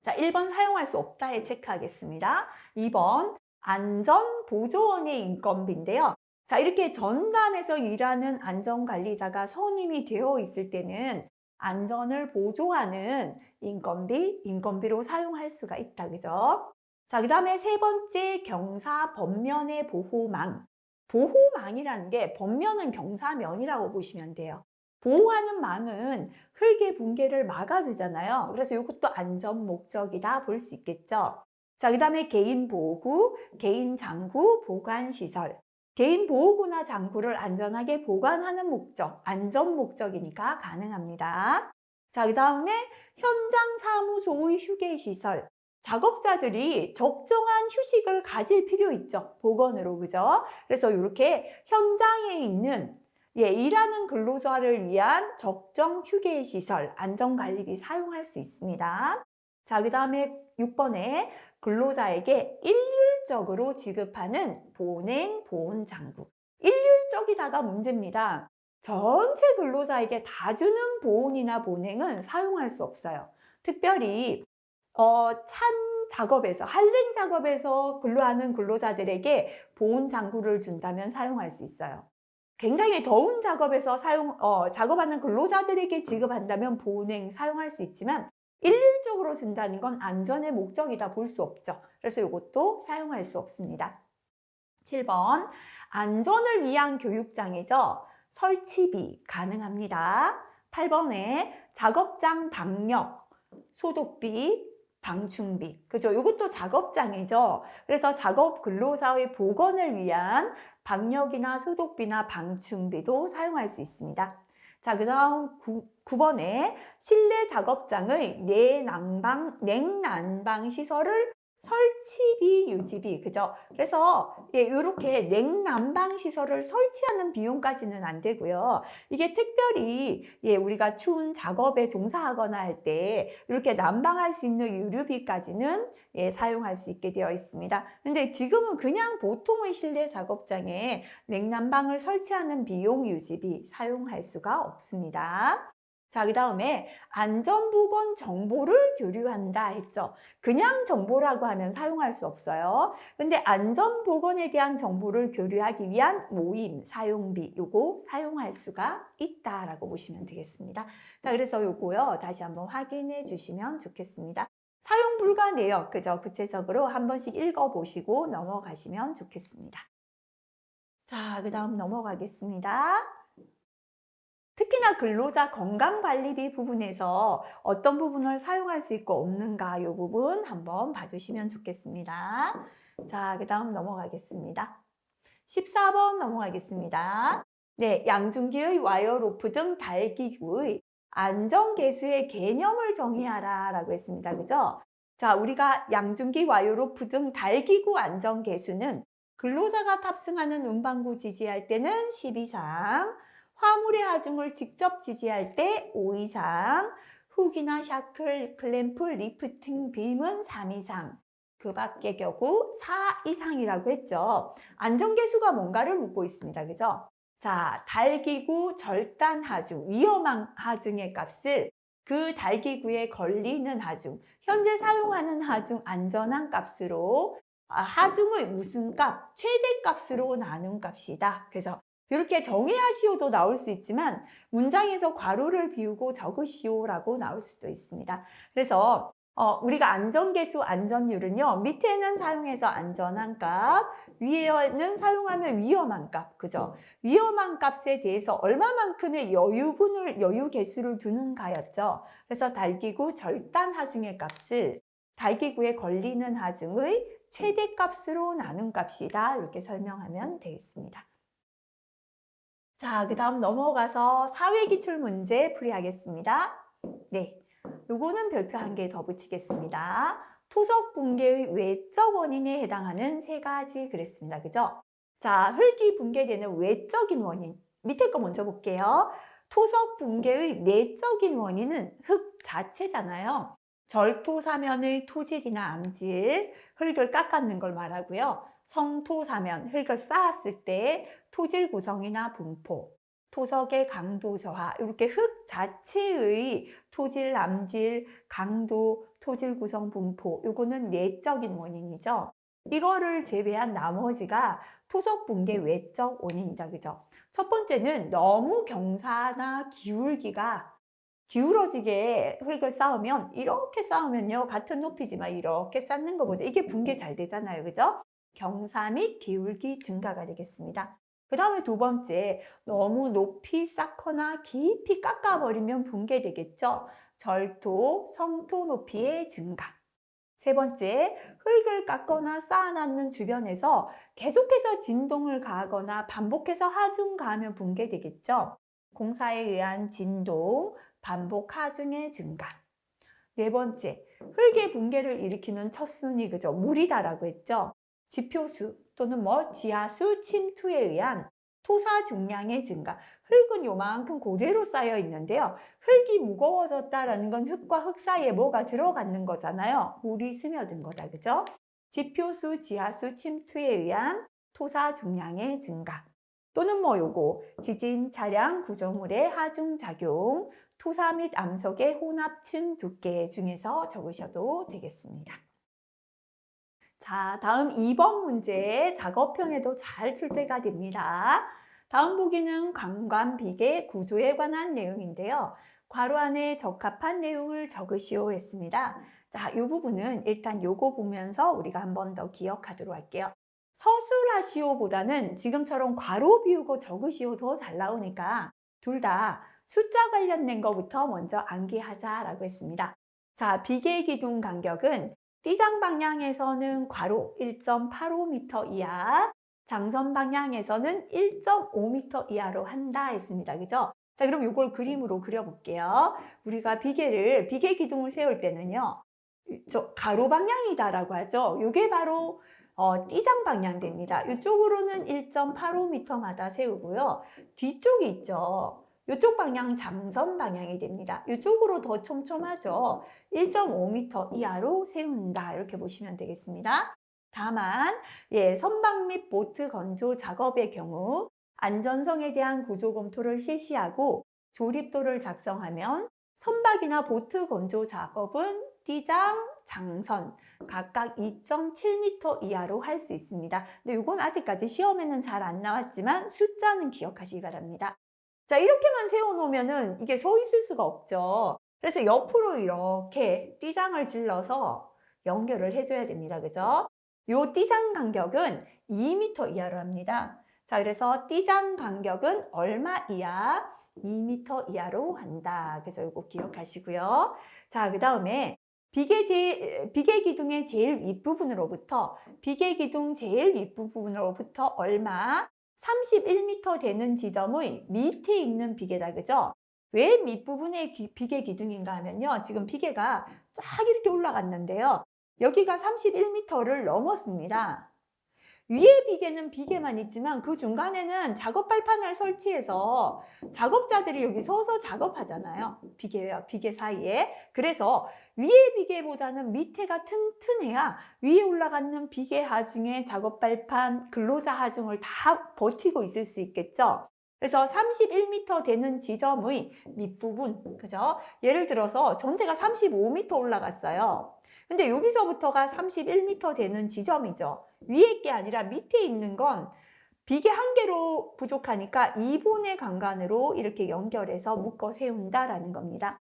자, 1번 사용할 수 없다에 체크하겠습니다. 2번 안전보조원의 인건비인데요. 자, 이렇게 전담해서 일하는 안전관리자가 선임이 되어 있을 때는 안전을 보조하는 인건비로 사용할 수가 있다. 그죠? 자, 그 다음에 세 번째 경사 범면의 보호망. 보호망이라는 게 범면은 경사면이라고 보시면 돼요. 보호하는 망은 흙의 붕괴를 막아주잖아요. 그래서 이것도 안전 목적이다 볼 수 있겠죠. 자, 그 다음에 개인 보호구, 개인 장구, 보관시설. 개인 보호구나 장구를 안전하게 보관하는 목적, 안전 목적이니까 가능합니다. 자, 그 다음에 현장 사무소의 휴게시설. 작업자들이 적정한 휴식을 가질 필요 있죠. 보건으로, 그죠? 그래서 이렇게 현장에 있는 일하는 근로자를 위한 적정 휴게시설, 안전관리비 사용할 수 있습니다. 자, 그 다음에 6번에 근로자에게 일률적으로 지급하는 보냉, 보온장구. 일률적이다가 문제입니다. 전체 근로자에게 다 주는 보온이나 보냉은 사용할 수 없어요. 특별히 찬 작업에서, 한랭 작업에서 근로하는 근로자들에게 보온 장구를 준다면 사용할 수 있어요. 굉장히 더운 작업에서 작업하는 근로자들에게 지급한다면 보냉 사용할 수 있지만 일률적으로 준다는 건 안전의 목적이다 볼 수 없죠. 그래서 이것도 사용할 수 없습니다. 7번, 안전을 위한 교육장이죠. 설치비 가능합니다. 8번에 작업장 방역, 소독비, 방충비. 그죠? 이것도 작업장이죠. 그래서 작업 근로자의 보건을 위한 방역이나 소독비나 방충비도 사용할 수 있습니다. 자, 그 다음 9번에 실내 작업장의 냉난방 시설을 설치비, 유지비, 그죠? 그래서 이렇게 냉난방 시설을 설치하는 비용까지는 안 되고요. 이게 특별히 우리가 추운 작업에 종사하거나 할 때 이렇게 난방할 수 있는 유류비까지는 사용할 수 있게 되어 있습니다. 근데 지금은 그냥 보통의 실내 작업장에 냉난방을 설치하는 비용, 유지비 사용할 수가 없습니다. 자, 그 다음에 안전보건 정보를 교류한다 했죠. 그냥 정보라고 하면 사용할 수 없어요. 근데 안전보건에 대한 정보를 교류하기 위한 모임, 사용비, 요거 사용할 수가 있다라고 보시면 되겠습니다. 자, 그래서 요거요. 다시 한번 확인해 주시면 좋겠습니다. 사용 불가 내역, 그죠? 구체적으로 한 번씩 읽어보시고 넘어가시면 좋겠습니다. 자, 그 다음 넘어가겠습니다. 특히나 근로자 건강관리비 부분에서 어떤 부분을 사용할 수 있고 없는가 이 부분 한번 봐주시면 좋겠습니다. 자, 그 다음 넘어가겠습니다. 14번 넘어가겠습니다. 네, 양중기의 와이어 로프 등 달기구의 안전개수의 개념을 정의하라 라고 했습니다. 그죠? 자, 우리가 양중기 와이어 로프 등 달기구 안전개수는 근로자가 탑승하는 운반구 지지할 때는 10 이상, 화물의 하중을 직접 지지할 때 5 이상, 훅이나 샤클, 클램프, 리프팅 빔은 3 이상, 그 밖의 경우 4 이상이라고 했죠. 안전계수가 뭔가를 묻고 있습니다. 그죠? 자, 달기구 절단 하중, 위험한 하중의 값을 그 달기구에 걸리는 하중, 현재 사용하는 하중 안전한 값으로 하중의 무슨 값, 최대값으로 나눈 값이다. 그죠? 이렇게 정의하시오도 나올 수 있지만 문장에서 괄호를 비우고 적으시오라고 나올 수도 있습니다. 그래서 우리가 안전계수, 안전율은요. 밑에는 사용해서 안전한 값, 위에는 사용하면 위험한 값, 그죠? 위험한 값에 대해서 얼마만큼의 여유계수를 두는가였죠. 그래서 달기구 절단 하중의 값을 달기구에 걸리는 하중의 최대값으로 나눈 값이다. 이렇게 설명하면 되겠습니다. 자, 그 다음 넘어가서 사회기출문제 풀이하겠습니다. 네, 요거는 별표 한 개 더 붙이겠습니다. 토속 붕괴의 외적 원인에 해당하는 세 가지 그랬습니다. 그죠? 자, 흙이 붕괴되는 외적인 원인. 밑에 거 먼저 볼게요. 토속 붕괴의 내적인 원인은 흙 자체잖아요. 절토사면의 토질이나 암질, 흙을 깎았는 걸 말하고요. 성토사면, 흙을 쌓았을 때 토질 구성이나 분포, 토석의 강도 저하, 이렇게 흙 자체의 토질, 암질, 강도, 토질 구성, 분포, 요거는 내적인 원인이죠. 이거를 제외한 나머지가 토속 붕괴 외적 원인이다. 그죠? 첫 번째는 너무 경사나 기울어지게 흙을 쌓으면, 이렇게 쌓으면요, 같은 높이지만 이렇게 쌓는 것보다 이게 붕괴 잘 되잖아요. 그죠? 경사 및 기울기 증가가 되겠습니다. 그 다음에 두 번째, 너무 높이 쌓거나 깊이 깎아버리면 붕괴되겠죠. 절토, 성토 높이의 증가. 세 번째, 흙을 깎거나 쌓아놨는 주변에서 계속해서 진동을 가하거나 반복해서 하중 가하면 붕괴되겠죠. 공사에 의한 진동, 반복 하중의 증가. 네 번째, 흙의 붕괴를 일으키는 첫 순위, 그죠? 물이다라고 했죠. 지표수 또는 지하수 침투에 의한 토사 중량의 증가. 흙은 요만큼 그대로 쌓여 있는데요. 흙이 무거워졌다라는 건 흙과 흙 사이에 뭐가 들어가는 거잖아요. 물이 스며든 거다. 그죠? 지표수, 지하수 침투에 의한 토사 중량의 증가. 또는 요거 지진, 차량, 구조물의 하중작용, 토사 및 암석의 혼합층 두께 중에서 적으셔도 되겠습니다. 자, 다음 2번 문제 작업형에도 잘 출제가 됩니다. 다음 보기는 관관 비계 구조에 관한 내용인데요. 괄호 안에 적합한 내용을 적으시오 했습니다. 자, 이 부분은 일단 요거 보면서 우리가 한 번 더 기억하도록 할게요. 서술하시오보다는 지금처럼 괄호 비우고 적으시오 더 잘 나오니까 둘 다 숫자 관련된 것부터 먼저 암기하자라고 했습니다. 자, 비계 기둥 간격은 띠장 방향에서는 괄호 1.85m 이하, 장선 방향에서는 1.5m 이하로 한다 했습니다. 그죠? 자, 그럼 이걸 그림으로 그려볼게요. 우리가 비계 기둥을 세울 때는요, 가로 방향이다라고 하죠. 이게 바로 띠장 방향 됩니다. 이쪽으로는 1.85m마다 세우고요. 뒤쪽이 있죠. 이쪽 방향 장선 방향이 됩니다. 이쪽으로 더 촘촘하죠. 1.5m 이하로 세운다. 이렇게 보시면 되겠습니다. 다만 선박 및 보트 건조 작업의 경우 안전성에 대한 구조 검토를 실시하고 조립도를 작성하면 선박이나 보트 건조 작업은 띠장, 장선 각각 2.7m 이하로 할 수 있습니다. 근데 이건 아직까지 시험에는 잘 안 나왔지만 숫자는 기억하시기 바랍니다. 자, 이렇게만 세워놓으면은 이게 서 있을 수가 없죠. 그래서 옆으로 이렇게 띠장을 질러서 연결을 해줘야 됩니다. 그죠? 요 띠장 간격은 2m 이하로 합니다. 자, 그래서 띠장 간격은 얼마 이하? 2m 이하로 한다. 그래서 이거 기억하시고요. 자, 그 다음에 비계 기둥의 제일 윗부분으로부터 얼마? 31m 되는 지점의 밑에 있는 비계다. 그죠? 왜 밑부분에 비계 기둥인가 하면요. 지금 비계가 쫙 이렇게 올라갔는데요. 여기가 31m를 넘었습니다. 위에 비계는 비계만 있지만 그 중간에는 작업 발판을 설치해서 작업자들이 여기 서서 작업하잖아요. 비계와 비계 사이에. 그래서 위에 비계보다는 밑에가 튼튼해야 위에 올라가는 비계 하중에 작업 발판, 근로자 하중을 다 버티고 있을 수 있겠죠. 그래서 31m 되는 지점의 밑부분, 그죠? 예를 들어서 전체가 35m 올라갔어요. 근데 여기서부터가 31m 되는 지점이죠. 위에 게 아니라 밑에 있는 건 비계 한 개로 부족하니까 2본의 간관으로 이렇게 연결해서 묶어 세운다라는 겁니다.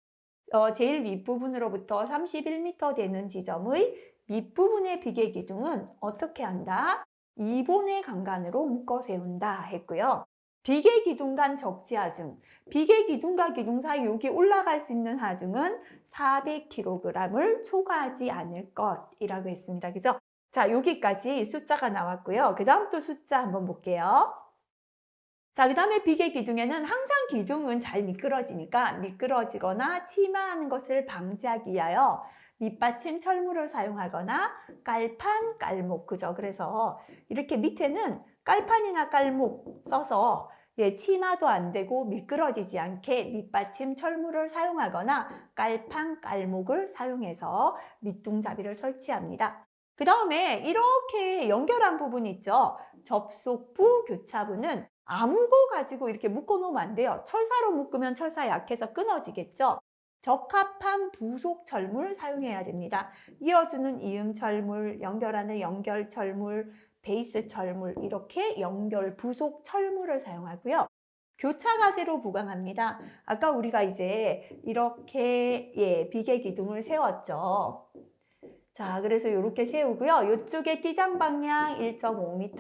제일 윗부분으로부터 31m 되는 지점의 밑부분의 비계 기둥은 어떻게 한다? 2본의 간관으로 묶어 세운다 했고요. 비계 기둥 간 적지 하중, 비계 기둥과 기둥 사이 여기 올라갈 수 있는 하중은 400kg을 초과하지 않을 것이라고 했습니다. 그죠? 자, 여기까지 숫자가 나왔고요. 그 다음 또 숫자 한번 볼게요. 자, 그 다음에 비계 기둥에는 항상 기둥은 잘 미끄러지니까 미끄러지거나 침하는 것을 방지하기 위하여 밑받침 철물을 사용하거나 깔판, 깔목, 그죠? 그래서 이렇게 밑에는 깔판이나 깔목 써서 침하도 안 되고 미끄러지지 않게 밑받침 철물을 사용하거나 깔판, 깔목을 사용해서 밑둥잡이를 설치합니다. 그 다음에 이렇게 연결한 부분 있죠? 접속부, 교차부는 아무 거 가지고 이렇게 묶어 놓으면 안 돼요. 철사로 묶으면 철사 약해서 끊어지겠죠? 적합한 부속 철물 사용해야 됩니다. 이어주는 이음 철물, 연결하는 연결 철물, 베이스 철물, 이렇게 연결 부속 철물을 사용하고요. 교차 가세로 보강합니다. 아까 우리가 이제 이렇게 비계 기둥을 세웠죠. 자, 그래서 이렇게 세우고요. 이쪽에 띠장 방향 1.5m,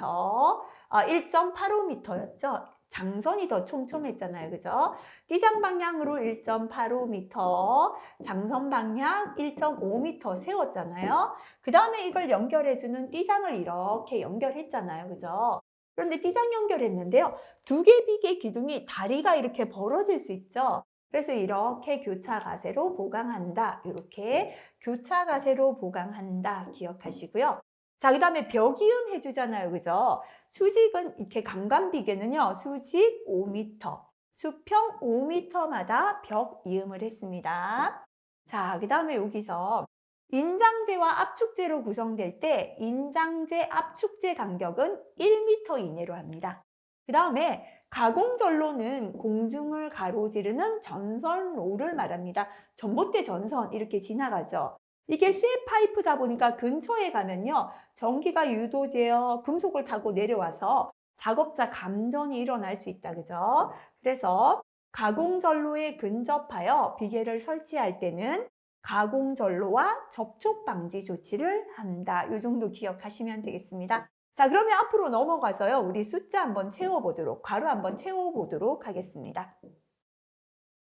1.85m였죠. 장선이 더 촘촘했잖아요. 그죠? 띠장 방향으로 1.85m, 장선 방향 1.5m 세웠잖아요. 그 다음에 이걸 연결해주는 띠장을 이렇게 연결했잖아요. 그죠? 그런데 띠장 연결했는데요. 두 개 비계 기둥이 다리가 이렇게 벌어질 수 있죠. 그래서 이렇게 교차 가세로 보강한다. 이렇게 교차 가세로 보강한다. 기억하시고요. 자, 그 다음에 벽이음 해주잖아요. 그죠? 수직은 이렇게 강간비계는요. 수직 5m, 수평 5m마다 벽 이음을 했습니다. 자, 그 다음에 여기서 인장제와 압축제로 구성될 때 인장제, 압축제 간격은 1m 이내로 합니다. 그 다음에 가공전로는 공중을 가로지르는 전선로를 말합니다. 전봇대 전선 이렇게 지나가죠. 이게 쇠 파이프다 보니까 근처에 가면요. 전기가 유도되어 금속을 타고 내려와서 작업자 감전이 일어날 수 있다. 그죠? 그래서 가공전로에 근접하여 비계를 설치할 때는 가공전로와 접촉 방지 조치를 한다. 이 정도 기억하시면 되겠습니다. 자, 그러면 앞으로 넘어가서요. 우리 숫자 한번 채워보도록, 괄호 한번 채워보도록 하겠습니다.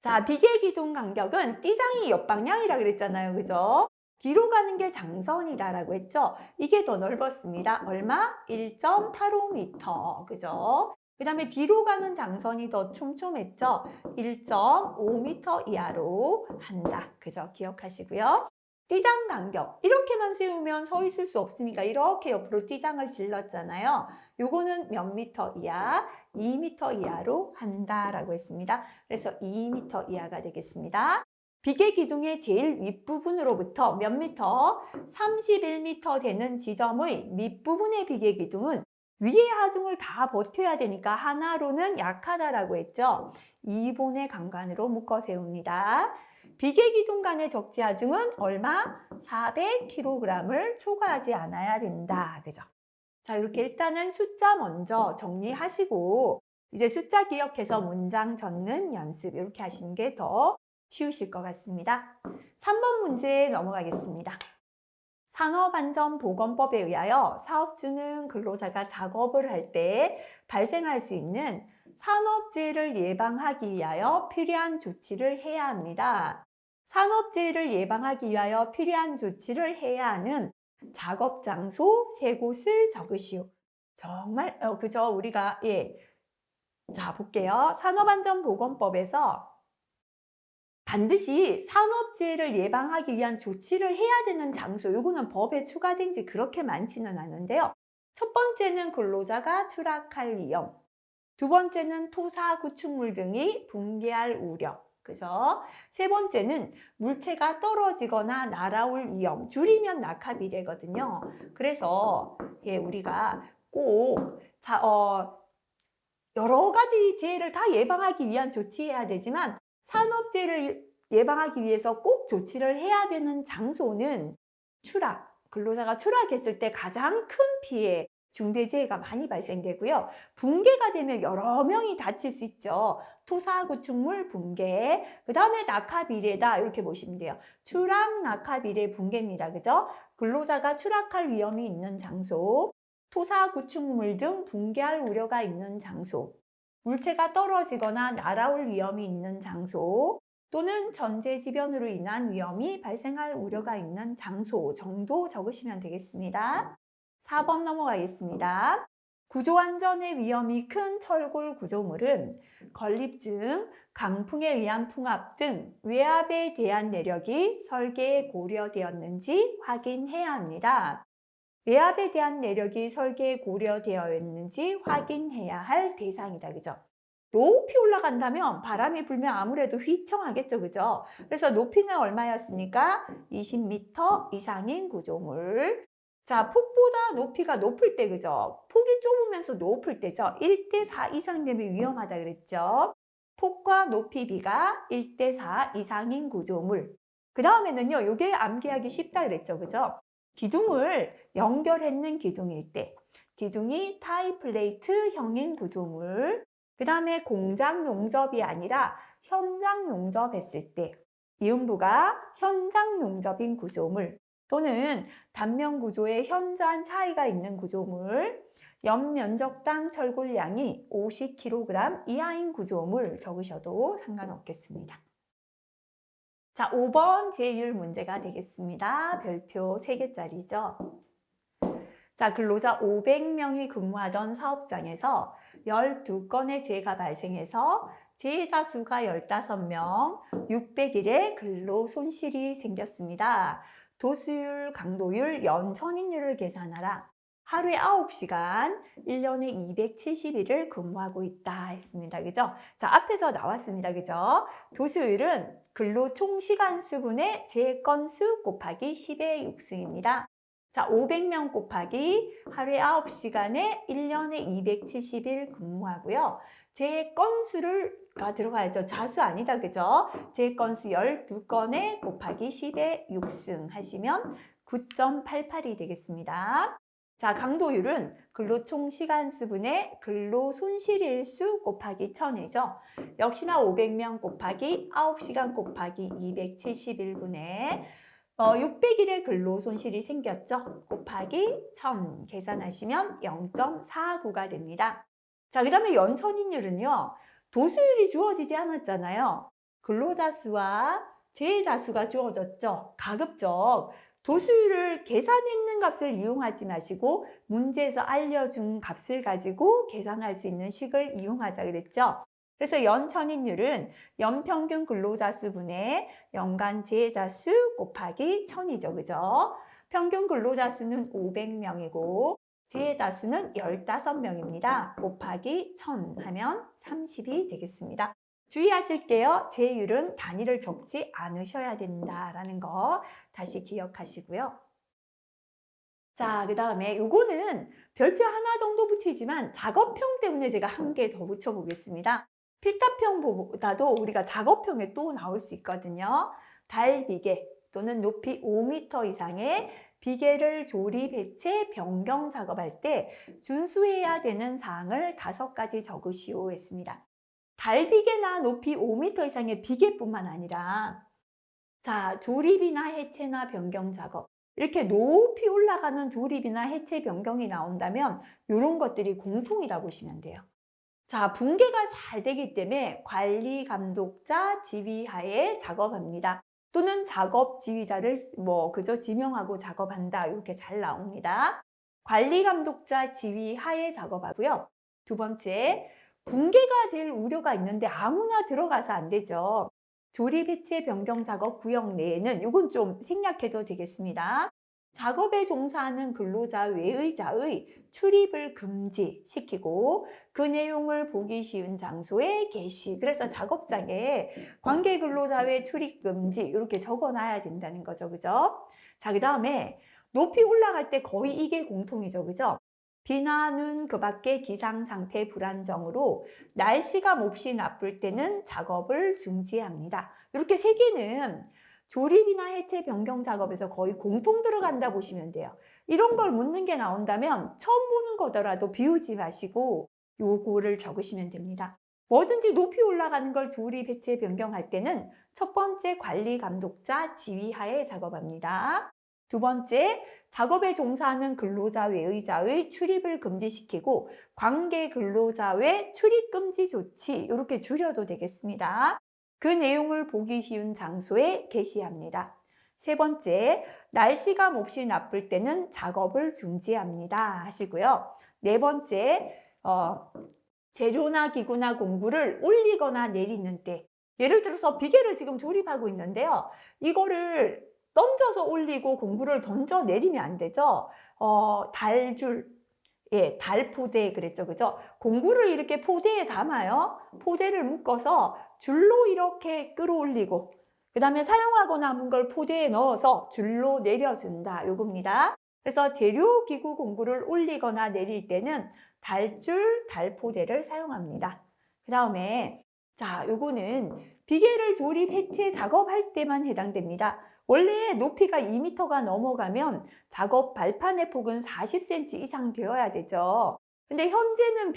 자, 비계 기둥 간격은 띠장이 옆방향이라 그랬잖아요. 그죠? 뒤로 가는 게 장선이다라고 했죠? 이게 더 넓었습니다. 얼마? 1.85m. 그죠? 그 다음에 뒤로 가는 장선이 더 촘촘했죠? 1.5m 이하로 한다. 그죠? 기억하시고요. 띠장 간격 이렇게만 세우면 서 있을 수 없으니까 이렇게 옆으로 띠장을 질렀잖아요. 요거는 몇 미터 이하? 2m 이하로 한다라고 했습니다. 그래서 2m 이하가 되겠습니다. 비계 기둥의 제일 윗부분으로부터 몇 미터? 31m 되는 지점의 밑부분의 비계 기둥은 위의 하중을 다 버텨야 되니까 하나로는 약하다라고 했죠. 2분의 강간으로 묶어 세웁니다. 비계 기둥 간의 적재 하중은 얼마? 400kg을 초과하지 않아야 된다. 그죠? 자, 이렇게 일단은 숫자 먼저 정리하시고 이제 숫자 기억해서 문장 적는 연습 이렇게 하시는 게 더 쉬우실 것 같습니다. 3번 문제 넘어가겠습니다. 산업안전보건법에 의하여 사업주는 근로자가 작업을 할 때 발생할 수 있는 산업재해를 예방하기 위하여 필요한 조치를 해야 합니다. 산업재해를 예방하기 위하여 필요한 조치를 해야 하는 작업 장소 세 곳을 적으시오. 정말 그죠? 우리가 자, 볼게요. 산업안전보건법에서 반드시 산업재해를 예방하기 위한 조치를 해야 되는 장소, 요거는 법에 추가된 지 그렇게 많지는 않은데요. 첫 번째는 근로자가 추락할 위험, 두 번째는 토사, 구축물 등이 붕괴할 우려, 그죠? 세 번째는 물체가 떨어지거나 날아올 위험, 줄이면 낙하비례거든요. 그래서 우리가 꼭 여러 가지 재해를 다 예방하기 위한 조치해야 되지만 산업재해를 예방하기 위해서 꼭 조치를 해야 되는 장소는 추락, 근로자가 추락했을 때 가장 큰 피해, 중대재해가 많이 발생되고요. 붕괴가 되면 여러 명이 다칠 수 있죠. 토사, 구축물, 붕괴, 그 다음에 낙하비례다 이렇게 보시면 돼요. 추락, 낙하비례, 붕괴입니다. 그죠? 근로자가 추락할 위험이 있는 장소, 토사, 구축물 등 붕괴할 우려가 있는 장소, 물체가 떨어지거나 날아올 위험이 있는 장소, 또는 전제지변으로 인한 위험이 발생할 우려가 있는 장소 정도 적으시면 되겠습니다. 4번 넘어가겠습니다. 구조 안전의 위험이 큰 철골 구조물은 건립증, 강풍에 의한 풍압 등 외압에 대한 내력이 설계에 고려되었는지 확인해야 합니다. 외압에 대한 내력이 설계에 고려되어 있는지 확인해야 할 대상이다. 그죠? 높이 올라간다면 바람이 불면 아무래도 휘청하겠죠. 그죠? 그래서 높이는 얼마였습니까? 20m 이상인 구조물. 자, 폭보다 높이가 높을 때, 그죠? 폭이 좁으면서 높을 때죠. 1대4 이상 되면 위험하다 그랬죠. 폭과 높이 비가 1대4 이상인 구조물. 그 다음에는요, 요게 암기하기 쉽다 그랬죠. 그죠? 기둥을 연결했는 기둥일 때, 기둥이 타이 플레이트형인 구조물, 그 다음에 공장 용접이 아니라 현장 용접했을 때, 이음부가 현장 용접인 구조물, 또는 단면 구조에 현저한 차이가 있는 구조물, 연면적당 철골량이 50kg 이하인 구조물 적으셔도 상관없겠습니다. 자, 5번 제율 문제가 되겠습니다. 별표 3개짜리죠. 자, 근로자 500명이 근무하던 사업장에서 12건의 재해가 발생해서 재해자 수가 15명, 600일의 근로 손실이 생겼습니다. 도수율, 강도율, 연천인율을 계산하라. 하루에 9시간, 1년에 270일을 근무하고 있다 했습니다. 그죠? 자, 앞에서 나왔습니다. 그죠? 도수율은 근로 총시간 수분의 재건수 곱하기 10의 6승입니다. 자, 500명 곱하기 하루에 9시간에 1년에 270일 근무하고요. 제 건수가 들어가야죠. 자수 아니다. 그죠? 제 건수 12건에 곱하기 10의 6승 하시면 9.88이 되겠습니다. 자, 강도율은 근로 총 시간 수분의 근로 손실일수 곱하기 1000이죠. 역시나 500명 곱하기 9시간 곱하기 271분의 600일의 근로 손실이 생겼죠. 곱하기 1000 계산하시면 0.49가 됩니다. 자, 그 다음에 연천인율은요. 도수율이 주어지지 않았잖아요. 근로자 수와 재해자 수가 주어졌죠. 가급적 도수율을 계산했는 값을 이용하지 마시고 문제에서 알려준 값을 가지고 계산할 수 있는 식을 이용하자 그랬죠. 그래서 연천인율은 연평균 근로자 수분의 연간 재해자 수 곱하기 1000이죠. 그죠? 평균 근로자 수는 500명이고 재해자 수는 15명입니다. 곱하기 1000 하면 30이 되겠습니다. 주의하실게요. 제율은 단위를 적지 않으셔야 된다라는 거 다시 기억하시고요. 자, 그 다음에 요거는 별표 하나 정도 붙이지만 작업형 때문에 제가 한 개 더 붙여보겠습니다. 필답형보다도 우리가 작업형에 또 나올 수 있거든요. 달비계 또는 높이 5m 이상의 비계를 조립, 해체, 변경 작업할 때 준수해야 되는 사항을 5가지 적으시오 했습니다. 달비계나 높이 5m 이상의 비계뿐만 아니라 자, 조립이나 해체나 변경 작업 이렇게 높이 올라가는 조립이나 해체, 변경이 나온다면 이런 것들이 공통이라 보시면 돼요. 자, 분계가 잘 되기 때문에 관리 감독자 지휘하에 작업합니다. 또는 작업 지휘자를 그저 지명하고 작업한다. 이렇게 잘 나옵니다. 관리 감독자 지휘하에 작업하고요. 두 번째, 붕괴가 될 우려가 있는데 아무나 들어가서 안 되죠. 조립, 해체, 변경 작업 구역 내에는 이건 좀 생략해도 되겠습니다. 작업에 종사하는 근로자 외의자의 출입을 금지시키고 그 내용을 보기 쉬운 장소에 게시. 그래서 작업장에 관계 근로자 외 출입 금지 이렇게 적어놔야 된다는 거죠. 그죠? 자, 그 다음에 높이 올라갈 때 거의 이게 공통이죠. 그죠? 비나 눈 그 밖의 기상 상태 불안정으로 날씨가 몹시 나쁠 때는 작업을 중지합니다. 이렇게 세 개는 조립이나 해체 변경 작업에서 거의 공통 들어간다 보시면 돼요. 이런 걸 묻는 게 나온다면 처음 보는 거더라도 비우지 마시고 요거를 적으시면 됩니다. 뭐든지 높이 올라가는 걸 조립, 해체, 변경할 때는 첫 번째 관리 감독자 지휘하에 작업합니다. 두 번째, 작업에 종사하는 근로자 외의자의 출입을 금지시키고 관계 근로자 외 출입 금지 조치 이렇게 줄여도 되겠습니다. 그 내용을 보기 쉬운 장소에 게시합니다. 세 번째, 날씨가 몹시 나쁠 때는 작업을 중지합니다 하시고요. 네 번째, 재료나 기구나 공구를 올리거나 내리는 때, 예를 들어서 비계를 지금 조립하고 있는데요. 이거를 던져서 올리고 공구를 던져 내리면 안 되죠. 달줄, 예, 달포대 그랬죠. 그죠? 공구를 이렇게 포대에 담아요. 포대를 묶어서 줄로 이렇게 끌어올리고, 그 다음에 사용하고 남은 걸 포대에 넣어서 줄로 내려준다. 요겁니다. 그래서 재료, 기구, 공구를 올리거나 내릴 때는 달줄, 달포대를 사용합니다. 그 다음에 자, 요거는 비계를 조립, 해체, 작업할 때만 해당됩니다. 원래 높이가 2m가 넘어가면 작업 발판의 폭은 40cm 이상 되어야 되죠. 근데 현재는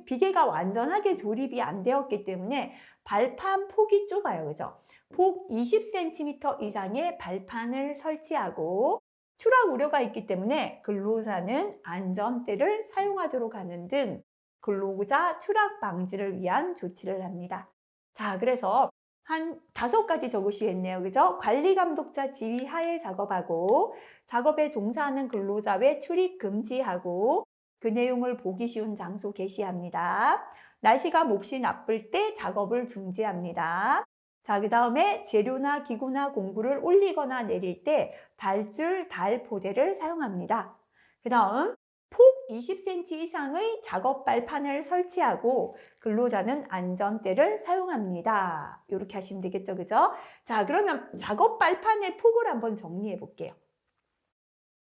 비계가 완전하게 조립이 안 되었기 때문에 발판 폭이 좁아요. 그죠? 폭 20cm 이상의 발판을 설치하고 추락 우려가 있기 때문에 근로자는 안전대를 사용하도록 하는 등 근로자 추락 방지를 위한 조치를 합니다. 자, 그래서 한 5가지 적으시겠네요. 그죠? 관리 감독자 지휘 하에 작업하고 작업에 종사하는 근로자 외 출입 금지하고 그 내용을 보기 쉬운 장소 게시합니다. 날씨가 몹시 나쁠 때 작업을 중지합니다. 자, 그 다음에 재료나 기구나 공구를 올리거나 내릴 때 달줄, 달포대를 사용합니다. 그 다음 폭 20cm 이상의 작업 발판을 설치하고 근로자는 안전대를 사용합니다. 이렇게 하시면 되겠죠, 그죠? 자, 그러면 작업 발판의 폭을 한번 정리해 볼게요.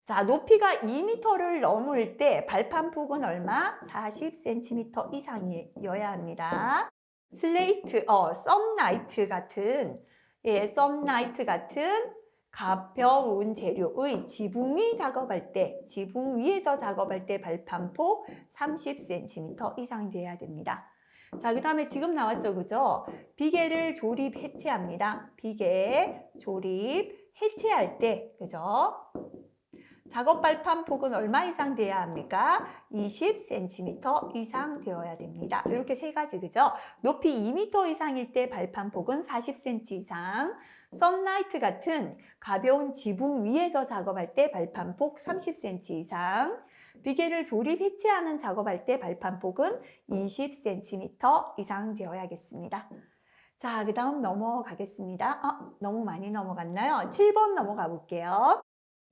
자, 높이가 2m를 넘을 때 발판 폭은 얼마? 40cm 이상이어야 합니다. 썸나이트 같은, 썸나이트 같은 가벼운 재료의 지붕 위 작업할 때, 지붕 위에서 작업할 때 발판폭 30cm 이상 돼야 됩니다. 자, 그 다음에 지금 나왔죠, 그죠? 비계를 조립, 해체합니다. 비계, 조립, 해체할 때, 그죠? 작업 발판 폭은 얼마 이상 돼야 합니까? 20cm 이상 되어야 됩니다. 이렇게 3가지, 그죠? 높이 2m 이상일 때 발판 폭은 40cm 이상, 썬라이트 같은 가벼운 지붕 위에서 작업할 때 발판 폭 30cm 이상, 비계를 조립 해체하는 작업할 때 발판 폭은 20cm 이상 되어야겠습니다. 자, 그 다음 넘어가겠습니다. 너무 많이 넘어갔나요? 7번 넘어가 볼게요.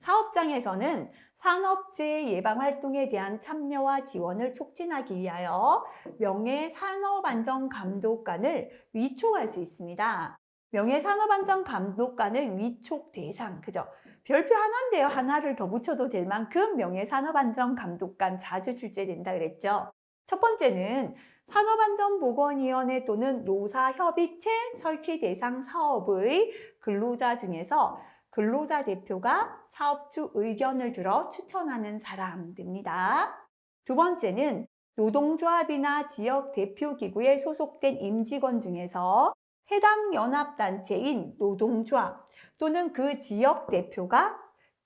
사업장에서는 산업재해 예방 활동에 대한 참여와 지원을 촉진하기 위하여 명예산업안전감독관을 위촉할 수 있습니다. 명예산업안전감독관의 위촉 대상, 그죠? 별표 하나인데요. 하나를 더 붙여도 될 만큼 명예산업안전감독관 자주 출제된다 그랬죠. 첫 번째는 산업안전보건위원회 또는 노사협의체 설치 대상 사업의 근로자 중에서 근로자 대표가 사업주 의견을 들어 추천하는 사람입니다. 두 번째는 노동조합이나 지역 대표기구에 소속된 임직원 중에서 해당 연합단체인 노동조합 또는 그 지역 대표가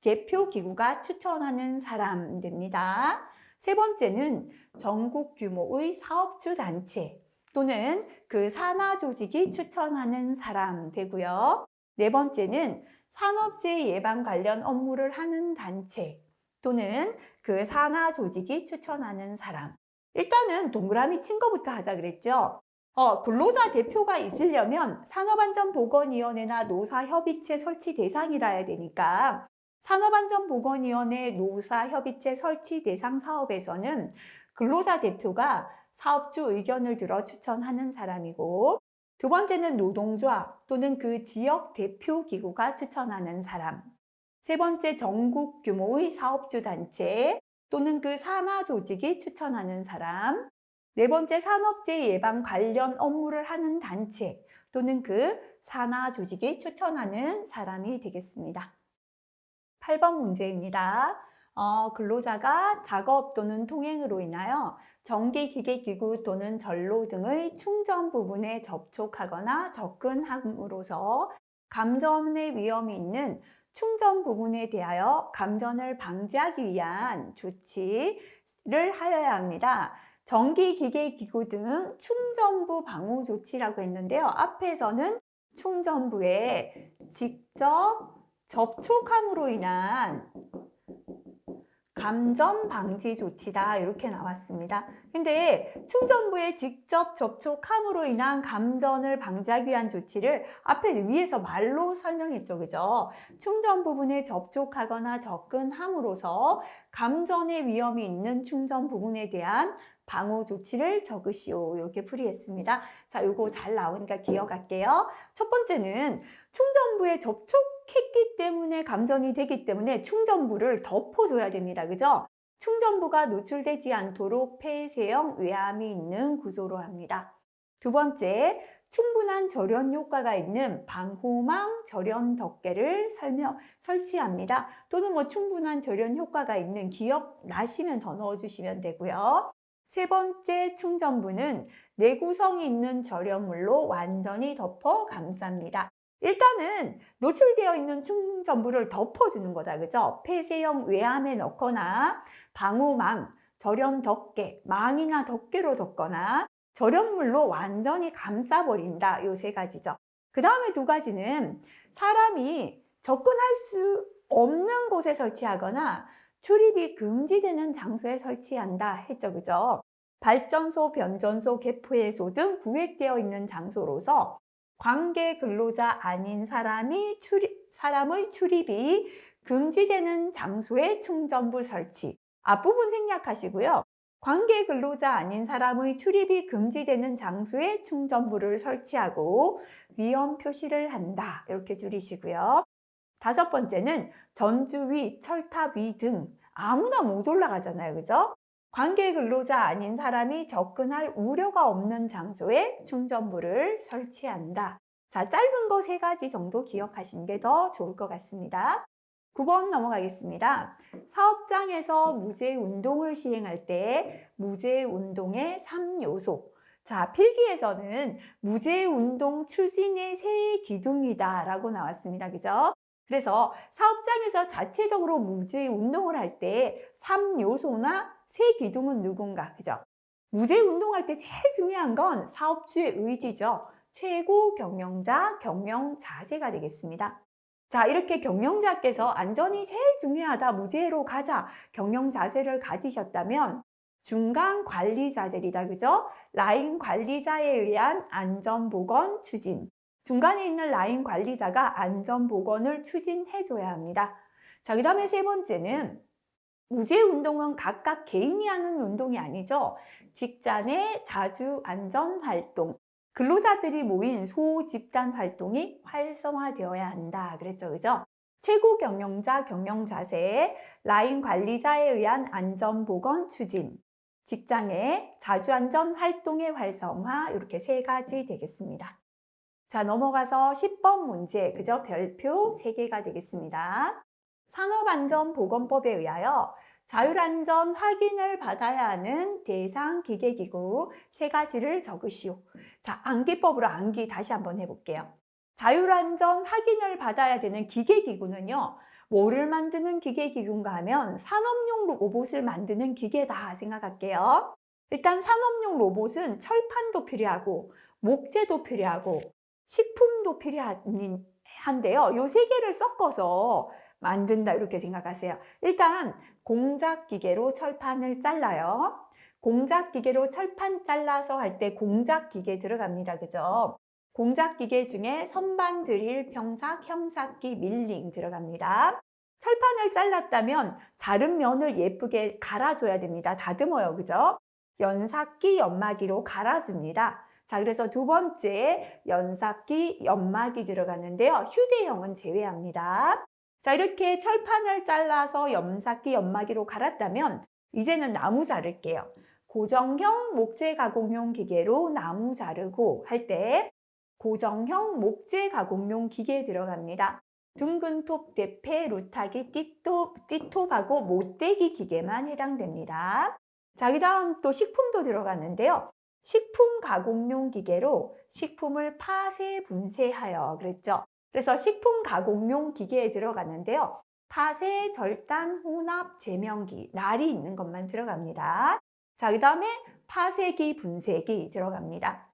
대표기구가 추천하는 사람입니다. 세 번째는 전국 규모의 사업주 단체 또는 그 산하 조직이 추천하는 사람 되고요. 네 번째는 산업재해 예방 관련 업무를 하는 단체 또는 그 산하 조직이 추천하는 사람. 일단은 동그라미 친 거부터 하자 그랬죠. 근로자 대표가 있으려면 산업안전보건위원회나 노사협의체 설치 대상이라 해야 되니까 산업안전보건위원회 노사협의체 설치 대상 사업에서는 근로자 대표가 사업주 의견을 들어 추천하는 사람이고, 두 번째는 노동조합 또는 그 지역 대표 기구가 추천하는 사람. 세 번째, 전국 규모의 사업주 단체 또는 그 산하 조직이 추천하는 사람. 네 번째, 산업재해 예방 관련 업무를 하는 단체 또는 그 산하 조직이 추천하는 사람이 되겠습니다. 8번 문제입니다. 근로자가 작업 또는 통행으로 인하여 전기, 기계, 기구 또는 전로 등의 충전 부분에 접촉하거나 접근함으로써 감전의 위험이 있는 충전 부분에 대하여 감전을 방지하기 위한 조치를 하여야 합니다. 전기, 기계, 기구 등 충전부 방호 조치라고 했는데요. 앞에서는 충전부에 직접 접촉함으로 인한 감전 방지 조치다 이렇게 나왔습니다. 근데 충전부에 직접 접촉함으로 인한 감전을 방지하기 위한 조치를 앞에 위에서 말로 설명했죠. 그죠? 충전 부분에 접촉하거나 접근함으로써 감전의 위험이 있는 충전 부분에 대한 방호 조치를 적으시오. 이렇게 풀이했습니다. 자, 요거 잘 나오니까 기억할게요. 첫 번째는 충전부에 접촉했기 때문에 감전이 되기 때문에 충전부를 덮어줘야 됩니다. 그죠? 충전부가 노출되지 않도록 폐쇄형 외암이 있는 구조로 합니다. 두 번째, 충분한 절연 효과가 있는 방호망 절연 덮개를 설치합니다. 또는 충분한 절연 효과가 있는 기억나시면 더 넣어주시면 되고요. 세 번째, 충전부는 내구성이 있는 절연물로 완전히 덮어 감쌉니다. 일단은 노출되어 있는 충전부를 덮어주는 거다. 그죠? 폐쇄형 외암에 넣거나 방호망, 절연 덮개, 망이나 덮개로 덮거나 절연물로 완전히 감싸버린다. 요 세 가지죠. 그 다음에 두 가지는 사람이 접근할 수 없는 곳에 설치하거나 출입이 금지되는 장소에 설치한다 했죠. 그죠? 발전소, 변전소, 개폐소 등 구획되어 있는 장소로서 관계 근로자 아닌 사람의 출입이 금지되는 장소에 충전부 설치. 앞부분 생략하시고요. 관계 근로자 아닌 사람의 출입이 금지되는 장소에 충전부를 설치하고 위험 표시를 한다. 이렇게 줄이시고요. 다섯 번째는 전주 위, 철탑 위 등 아무나 못 올라가잖아요. 그죠? 관계 근로자 아닌 사람이 접근할 우려가 없는 장소에 충전부를 설치한다. 자, 짧은 거 세 가지 정도 기억하시는 게 더 좋을 것 같습니다. 9번 넘어가겠습니다. 사업장에서 무죄 운동을 시행할 때 무죄 운동의 3요소. 자, 필기에서는 무죄 운동 추진의 세 기둥이다 라고 나왔습니다. 그죠? 그래서 사업장에서 자체적으로 무죄 운동을 할 때 3요소나 세 기둥은 누군가? 그죠? 무죄 운동할 때 제일 중요한 건 사업주의 의지죠. 최고 경영자, 경영 자세가 되겠습니다. 자, 이렇게 경영자께서 안전이 제일 중요하다, 무죄로 가자, 경영 자세를 가지셨다면 중간 관리자들이다. 그죠? 라인 관리자에 의한 안전보건 추진. 중간에 있는 라인 관리자가 안전보건을 추진해줘야 합니다. 자, 그 다음에 세 번째는 무죄 운동은 각각 개인이 하는 운동이 아니죠. 직장 내 자주 안전 활동, 근로자들이 모인 소집단 활동이 활성화되어야 한다. 그랬죠. 그죠? 최고 경영자 경영 자세, 라인 관리자에 의한 안전보건 추진, 직장의 자주 안전 활동의 활성화, 이렇게 세 가지 되겠습니다. 자, 넘어가서 10번 문제, 그죠? 별표 3개가 되겠습니다. 산업안전보건법에 의하여 자율안전 확인을 받아야 하는 대상 기계기구 세 가지를 적으시오. 자, 암기법으로 암기 다시 한번 해볼게요. 자율안전 확인을 받아야 되는 기계기구는요, 뭐를 만드는 기계기구인가 하면 산업용 로봇을 만드는 기계다 생각할게요. 일단 산업용 로봇은 철판도 필요하고 목재도 필요하고 식품도 필요한데요. 요 세 개를 섞어서 만든다 이렇게 생각하세요. 일단 공작기계로 철판을 잘라요. 공작기계로 철판 잘라서 할 때 공작기계 들어갑니다. 그죠? 공작기계 중에 선반 드릴, 평삭, 형삭기, 밀링 들어갑니다. 철판을 잘랐다면 자른 면을 예쁘게 갈아줘야 됩니다. 다듬어요. 그죠? 연삭기, 연마기로 갈아줍니다. 자, 그래서 두 번째 연삭기, 연마기 들어가는데요. 휴대형은 제외합니다. 자, 이렇게 철판을 잘라서 연삭기, 연마기로 갈았다면 이제는 나무 자를게요. 고정형 목재 가공용 기계로 나무 자르고 할 때 고정형 목재 가공용 기계 들어갑니다. 둥근 톱, 대패, 루타기, 띠톱하고 못대기 기계만 해당됩니다. 자, 그 다음 또 식품도 들어갔는데요. 식품 가공용 기계로 식품을 파쇄, 분쇄하여 그랬죠. 그래서 식품 가공용 기계에 들어갔는데요. 파쇄, 절단, 혼합, 제명기, 날이 있는 것만 들어갑니다. 자, 그 다음에 파쇄기, 분쇄기 들어갑니다.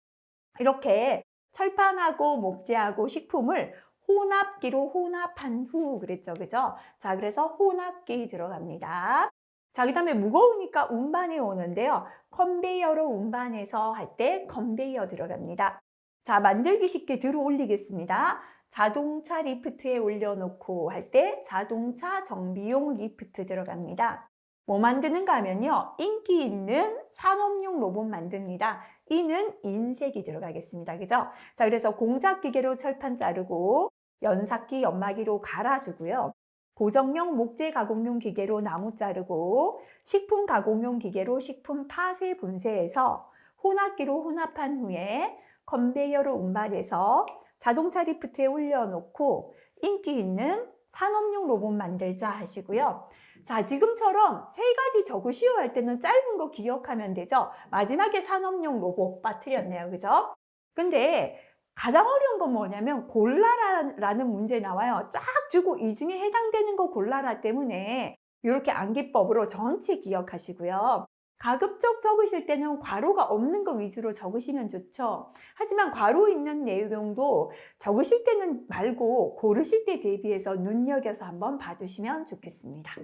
이렇게 철판하고 목재하고 식품을 혼합기로 혼합한 후 그랬죠. 그죠? 자, 그래서 혼합기 들어갑니다. 자, 그다음에 무거우니까 운반에 오는데요. 컨베이어로 운반해서 할 때 컨베이어 들어갑니다. 자, 만들기 쉽게 들어 올리겠습니다. 자동차 리프트에 올려놓고 할 때 자동차 정비용 리프트 들어갑니다. 뭐 만드는가 하면요. 인기 있는 산업용 로봇 만듭니다. 이는 인색이 들어가겠습니다. 그죠? 자, 그래서 공작기계로 철판 자르고 연삭기, 연마기로 갈아주고요. 고정용 목재 가공용 기계로 나무 자르고 식품 가공용 기계로 식품 파쇄 분쇄해서 혼합기로 혼합한 후에 컨베이어로 운반해서 자동차 리프트에 올려놓고 인기 있는 산업용 로봇 만들자 하시고요. 자, 지금처럼 세 가지 적으시오 할 때는 짧은 거 기억하면 되죠. 마지막에 산업용 로봇 빠뜨렸네요. 그죠? 근데 가장 어려운 건 뭐냐면 골라라는 문제 나와요. 쫙 주고 이 중에 해당되는 거 골라라 때문에 이렇게 암기법으로 전체 기억하시고요. 가급적 적으실 때는 괄호가 없는 거 위주로 적으시면 좋죠. 하지만 괄호 있는 내용도 적으실 때는 말고 고르실 때 대비해서 눈여겨서 한번 봐주시면 좋겠습니다.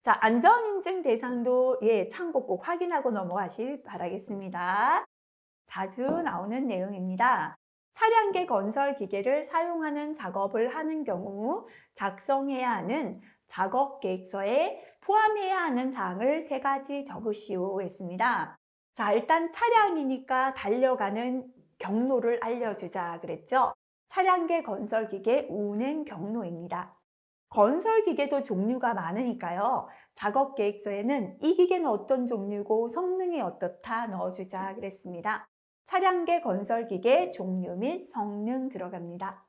자, 안전인증 대상도 참고 꼭 확인하고 넘어가실 바라겠습니다. 자주 나오는 내용입니다. 차량계 건설 기계를 사용하는 작업을 하는 경우 작성해야 하는 작업 계획서에 포함해야 하는 사항을 세 가지 적으시오 했습니다. 자, 일단 차량이니까 달려가는 경로를 알려주자 그랬죠. 차량계 건설 기계 운행 경로입니다. 건설 기계도 종류가 많으니까요. 작업 계획서에는 이 기계는 어떤 종류고 성능이 어떻다 넣어주자 그랬습니다. 차량계 건설 기계 종류 및 성능 들어갑니다.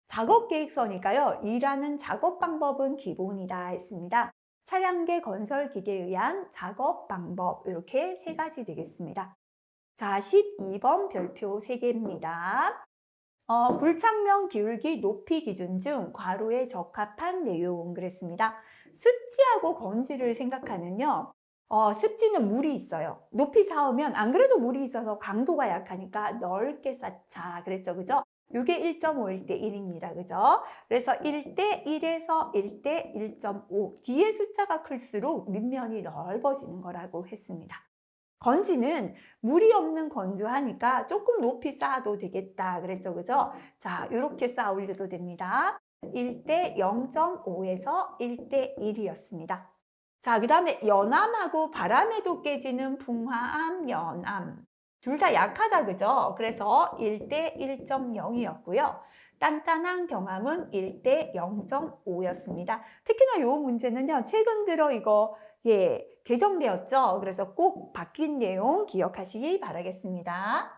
작업 계획서니까요. 일하는 작업 방법은 기본이다 했습니다. 차량계 건설 기계에 의한 작업 방법 이렇게 세 가지 되겠습니다. 자, 12번 별표 3개입니다. 불착면 기울기 높이 기준 중 괄호에 적합한 내용 그랬습니다. 습지하고 건지를 생각하면요. 습지는 물이 있어요. 높이 쌓으면 안 그래도 물이 있어서 강도가 약하니까 넓게 쌓자 그랬죠. 그죠? 이게 1.5일 때 1입니다. 그죠? 그래서 1대 1에서 1대 1.5 뒤에 숫자가 클수록 밑면이 넓어지는 거라고 했습니다. 건지는 물이 없는 건조하니까 조금 높이 쌓아도 되겠다 그랬죠. 그죠? 자, 이렇게 쌓아 올려도 됩니다. 1대 0.5에서 1대 1이었습니다. 자, 그 다음에 연암하고 바람에도 깨지는 풍화암, 연암. 둘 다 약하다, 그죠? 그래서 1대 1.0이었고요. 단단한 경암은 1대 0.5였습니다. 특히나 이 문제는요, 최근 들어 이거, 개정되었죠? 그래서 꼭 바뀐 내용 기억하시기 바라겠습니다.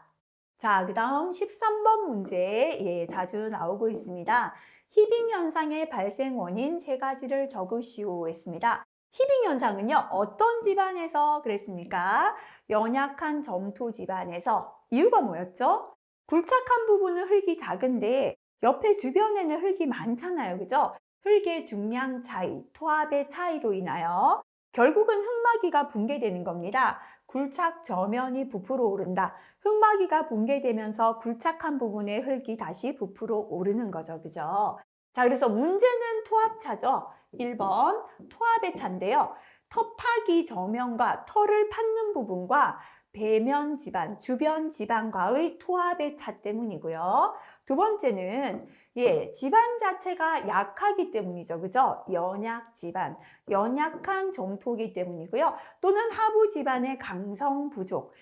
자, 그 다음 13번 문제, 자주 나오고 있습니다. 히빙 현상의 발생 원인 세 가지를 적으시오 했습니다. 히빙 현상은요, 어떤 집안에서 그랬습니까? 연약한 점토 집안에서. 이유가 뭐였죠? 굴착한 부분은 흙이 작은데 옆에 주변에는 흙이 많잖아요. 그죠? 흙의 중량 차이, 토합의 차이로 인하여 결국은 흙막이가 붕괴되는 겁니다. 굴착 저면이 부풀어 오른다. 흙막이가 붕괴되면서 굴착한 부분에 흙이 다시 부풀어 오르는 거죠. 그죠? 자, 그래서 문제는 토합차죠. 1번 토합의 차인데요. 텃파기 저면과 털을 팠는 부분과 배면 지방, 주변 지방과의 토합의 차 때문이고요. 두 번째는 지방 자체가 약하기 때문이죠. 그죠? 연약 지방, 연약한 점토기 때문이고요. 또는 하부 지방의 강성 부족,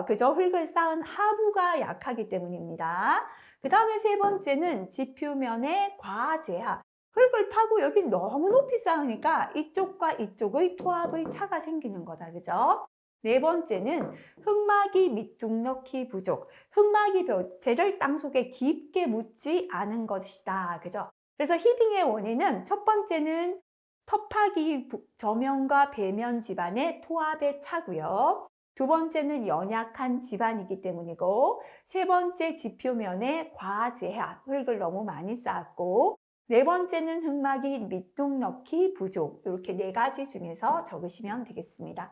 그죠? 흙을 쌓은 하부가 약하기 때문입니다. 그 다음에 세 번째는 지표면의 과제하. 흙을 파고 여기 너무 높이 쌓으니까 이쪽과 이쪽의 토합의 차가 생기는 거다. 그죠? 네 번째는 흙막이 밑둥넣기 부족. 흙막이 벼체를 땅속에 깊게 묻지 않은 것이다. 그죠? 그래서 히빙의 원인은 첫 번째는 텃파기 저면과 배면 집안의 토합의 차고요. 두 번째는 연약한 집안이기 때문이고, 세 번째 지표면의 과제하, 흙을 너무 많이 쌓았고, 네 번째는 흙막이 밑둥넣기 부족. 이렇게 네 가지 중에서 적으시면 되겠습니다.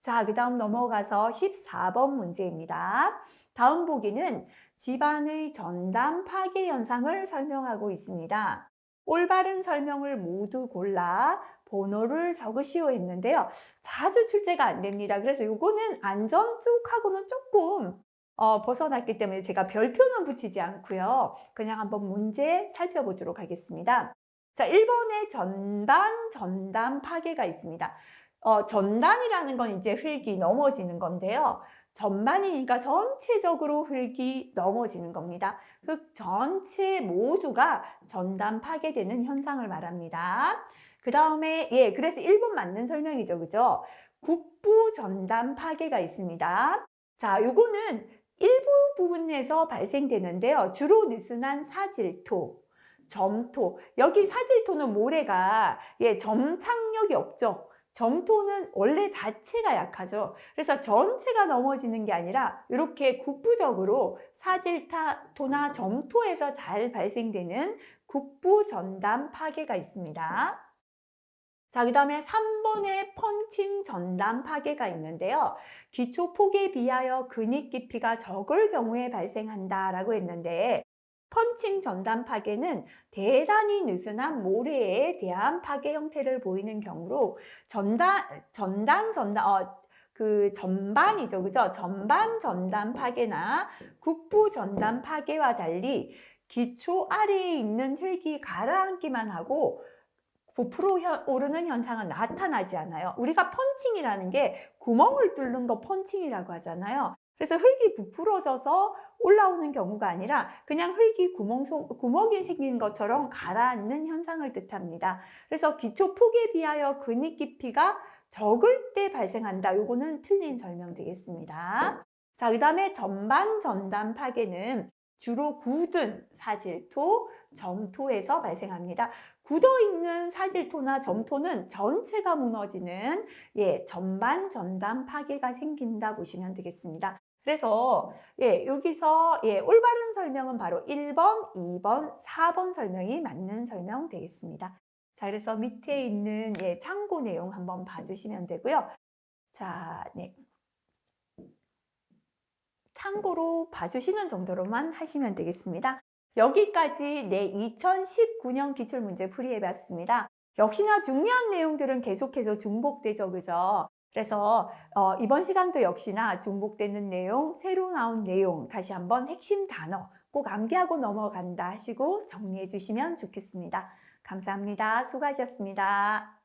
자, 그 다음 넘어가서 14번 문제입니다. 다음 보기는 집안의 전단 파괴 현상을 설명하고 있습니다. 올바른 설명을 모두 골라 번호를 적으시오 했는데요. 자주 출제가 안 됩니다. 그래서 요거는 안전 쪽하고는 조금 벗어났기 때문에 제가 별표는 붙이지 않고요. 그냥 한번 문제 살펴보도록 하겠습니다. 자, 1번에 전단 파괴가 있습니다. 전단이라는 건 이제 흙이 넘어지는 건데요. 전반이니까 전체적으로 흙이 넘어지는 겁니다. 흙 전체 모두가 전단 파괴되는 현상을 말합니다. 그 다음에 그래서 1번 맞는 설명이죠. 그죠? 국부 전단 파괴가 있습니다. 자, 요거는 일부 부분에서 발생되는데요. 주로 느슨한 사질토, 점토. 여기 사질토는 모래가 점착력이 없죠. 점토는 원래 자체가 약하죠. 그래서 전체가 넘어지는 게 아니라 이렇게 국부적으로 사질토나 점토에서 잘 발생되는 국부 전단 파괴가 있습니다. 자, 그 다음에 3번에 펀칭 전단 파괴가 있는데요. 기초 폭에 비하여 근육 깊이가 적을 경우에 발생한다라고 했는데 펀칭 전단 파괴는 대단히 느슨한 모래에 대한 파괴 형태를 보이는 경우로 그 전반이죠. 그죠? 전반 전단 파괴나 국부 전단 파괴와 달리 기초 아래에 있는 흙이 가라앉기만 하고 부풀어 오르는 현상은 나타나지 않아요. 우리가 펀칭이라는 게 구멍을 뚫는 거 펀칭이라고 하잖아요. 그래서 흙이 부풀어져서 올라오는 경우가 아니라 그냥 흙이 구멍이 생긴 것처럼 가라앉는 현상을 뜻합니다. 그래서 기초 폭에 비하여 근육 깊이가 적을 때 발생한다. 요거는 틀린 설명 되겠습니다. 자, 그 다음에 전반 전단 파괴는 주로 굳은 사질토, 점토에서 발생합니다. 굳어있는 사질토나 점토는 전체가 무너지는 전반 전단 파괴가 생긴다 보시면 되겠습니다. 그래서 여기서 올바른 설명은 바로 1번, 2번, 4번 설명이 맞는 설명 되겠습니다. 자, 그래서 밑에 있는 참고 내용 한번 봐주시면 되고요. 자, 참고로 봐주시는 정도로만 하시면 되겠습니다. 여기까지 2019년 기출문제 풀이해봤습니다. 역시나 중요한 내용들은 계속해서 중복되죠. 그죠? 그래서 이번 시간도 역시나 중복되는 내용, 새로 나온 내용 다시 한번 핵심 단어 꼭 암기하고 넘어간다 하시고 정리해 주시면 좋겠습니다. 감사합니다. 수고하셨습니다.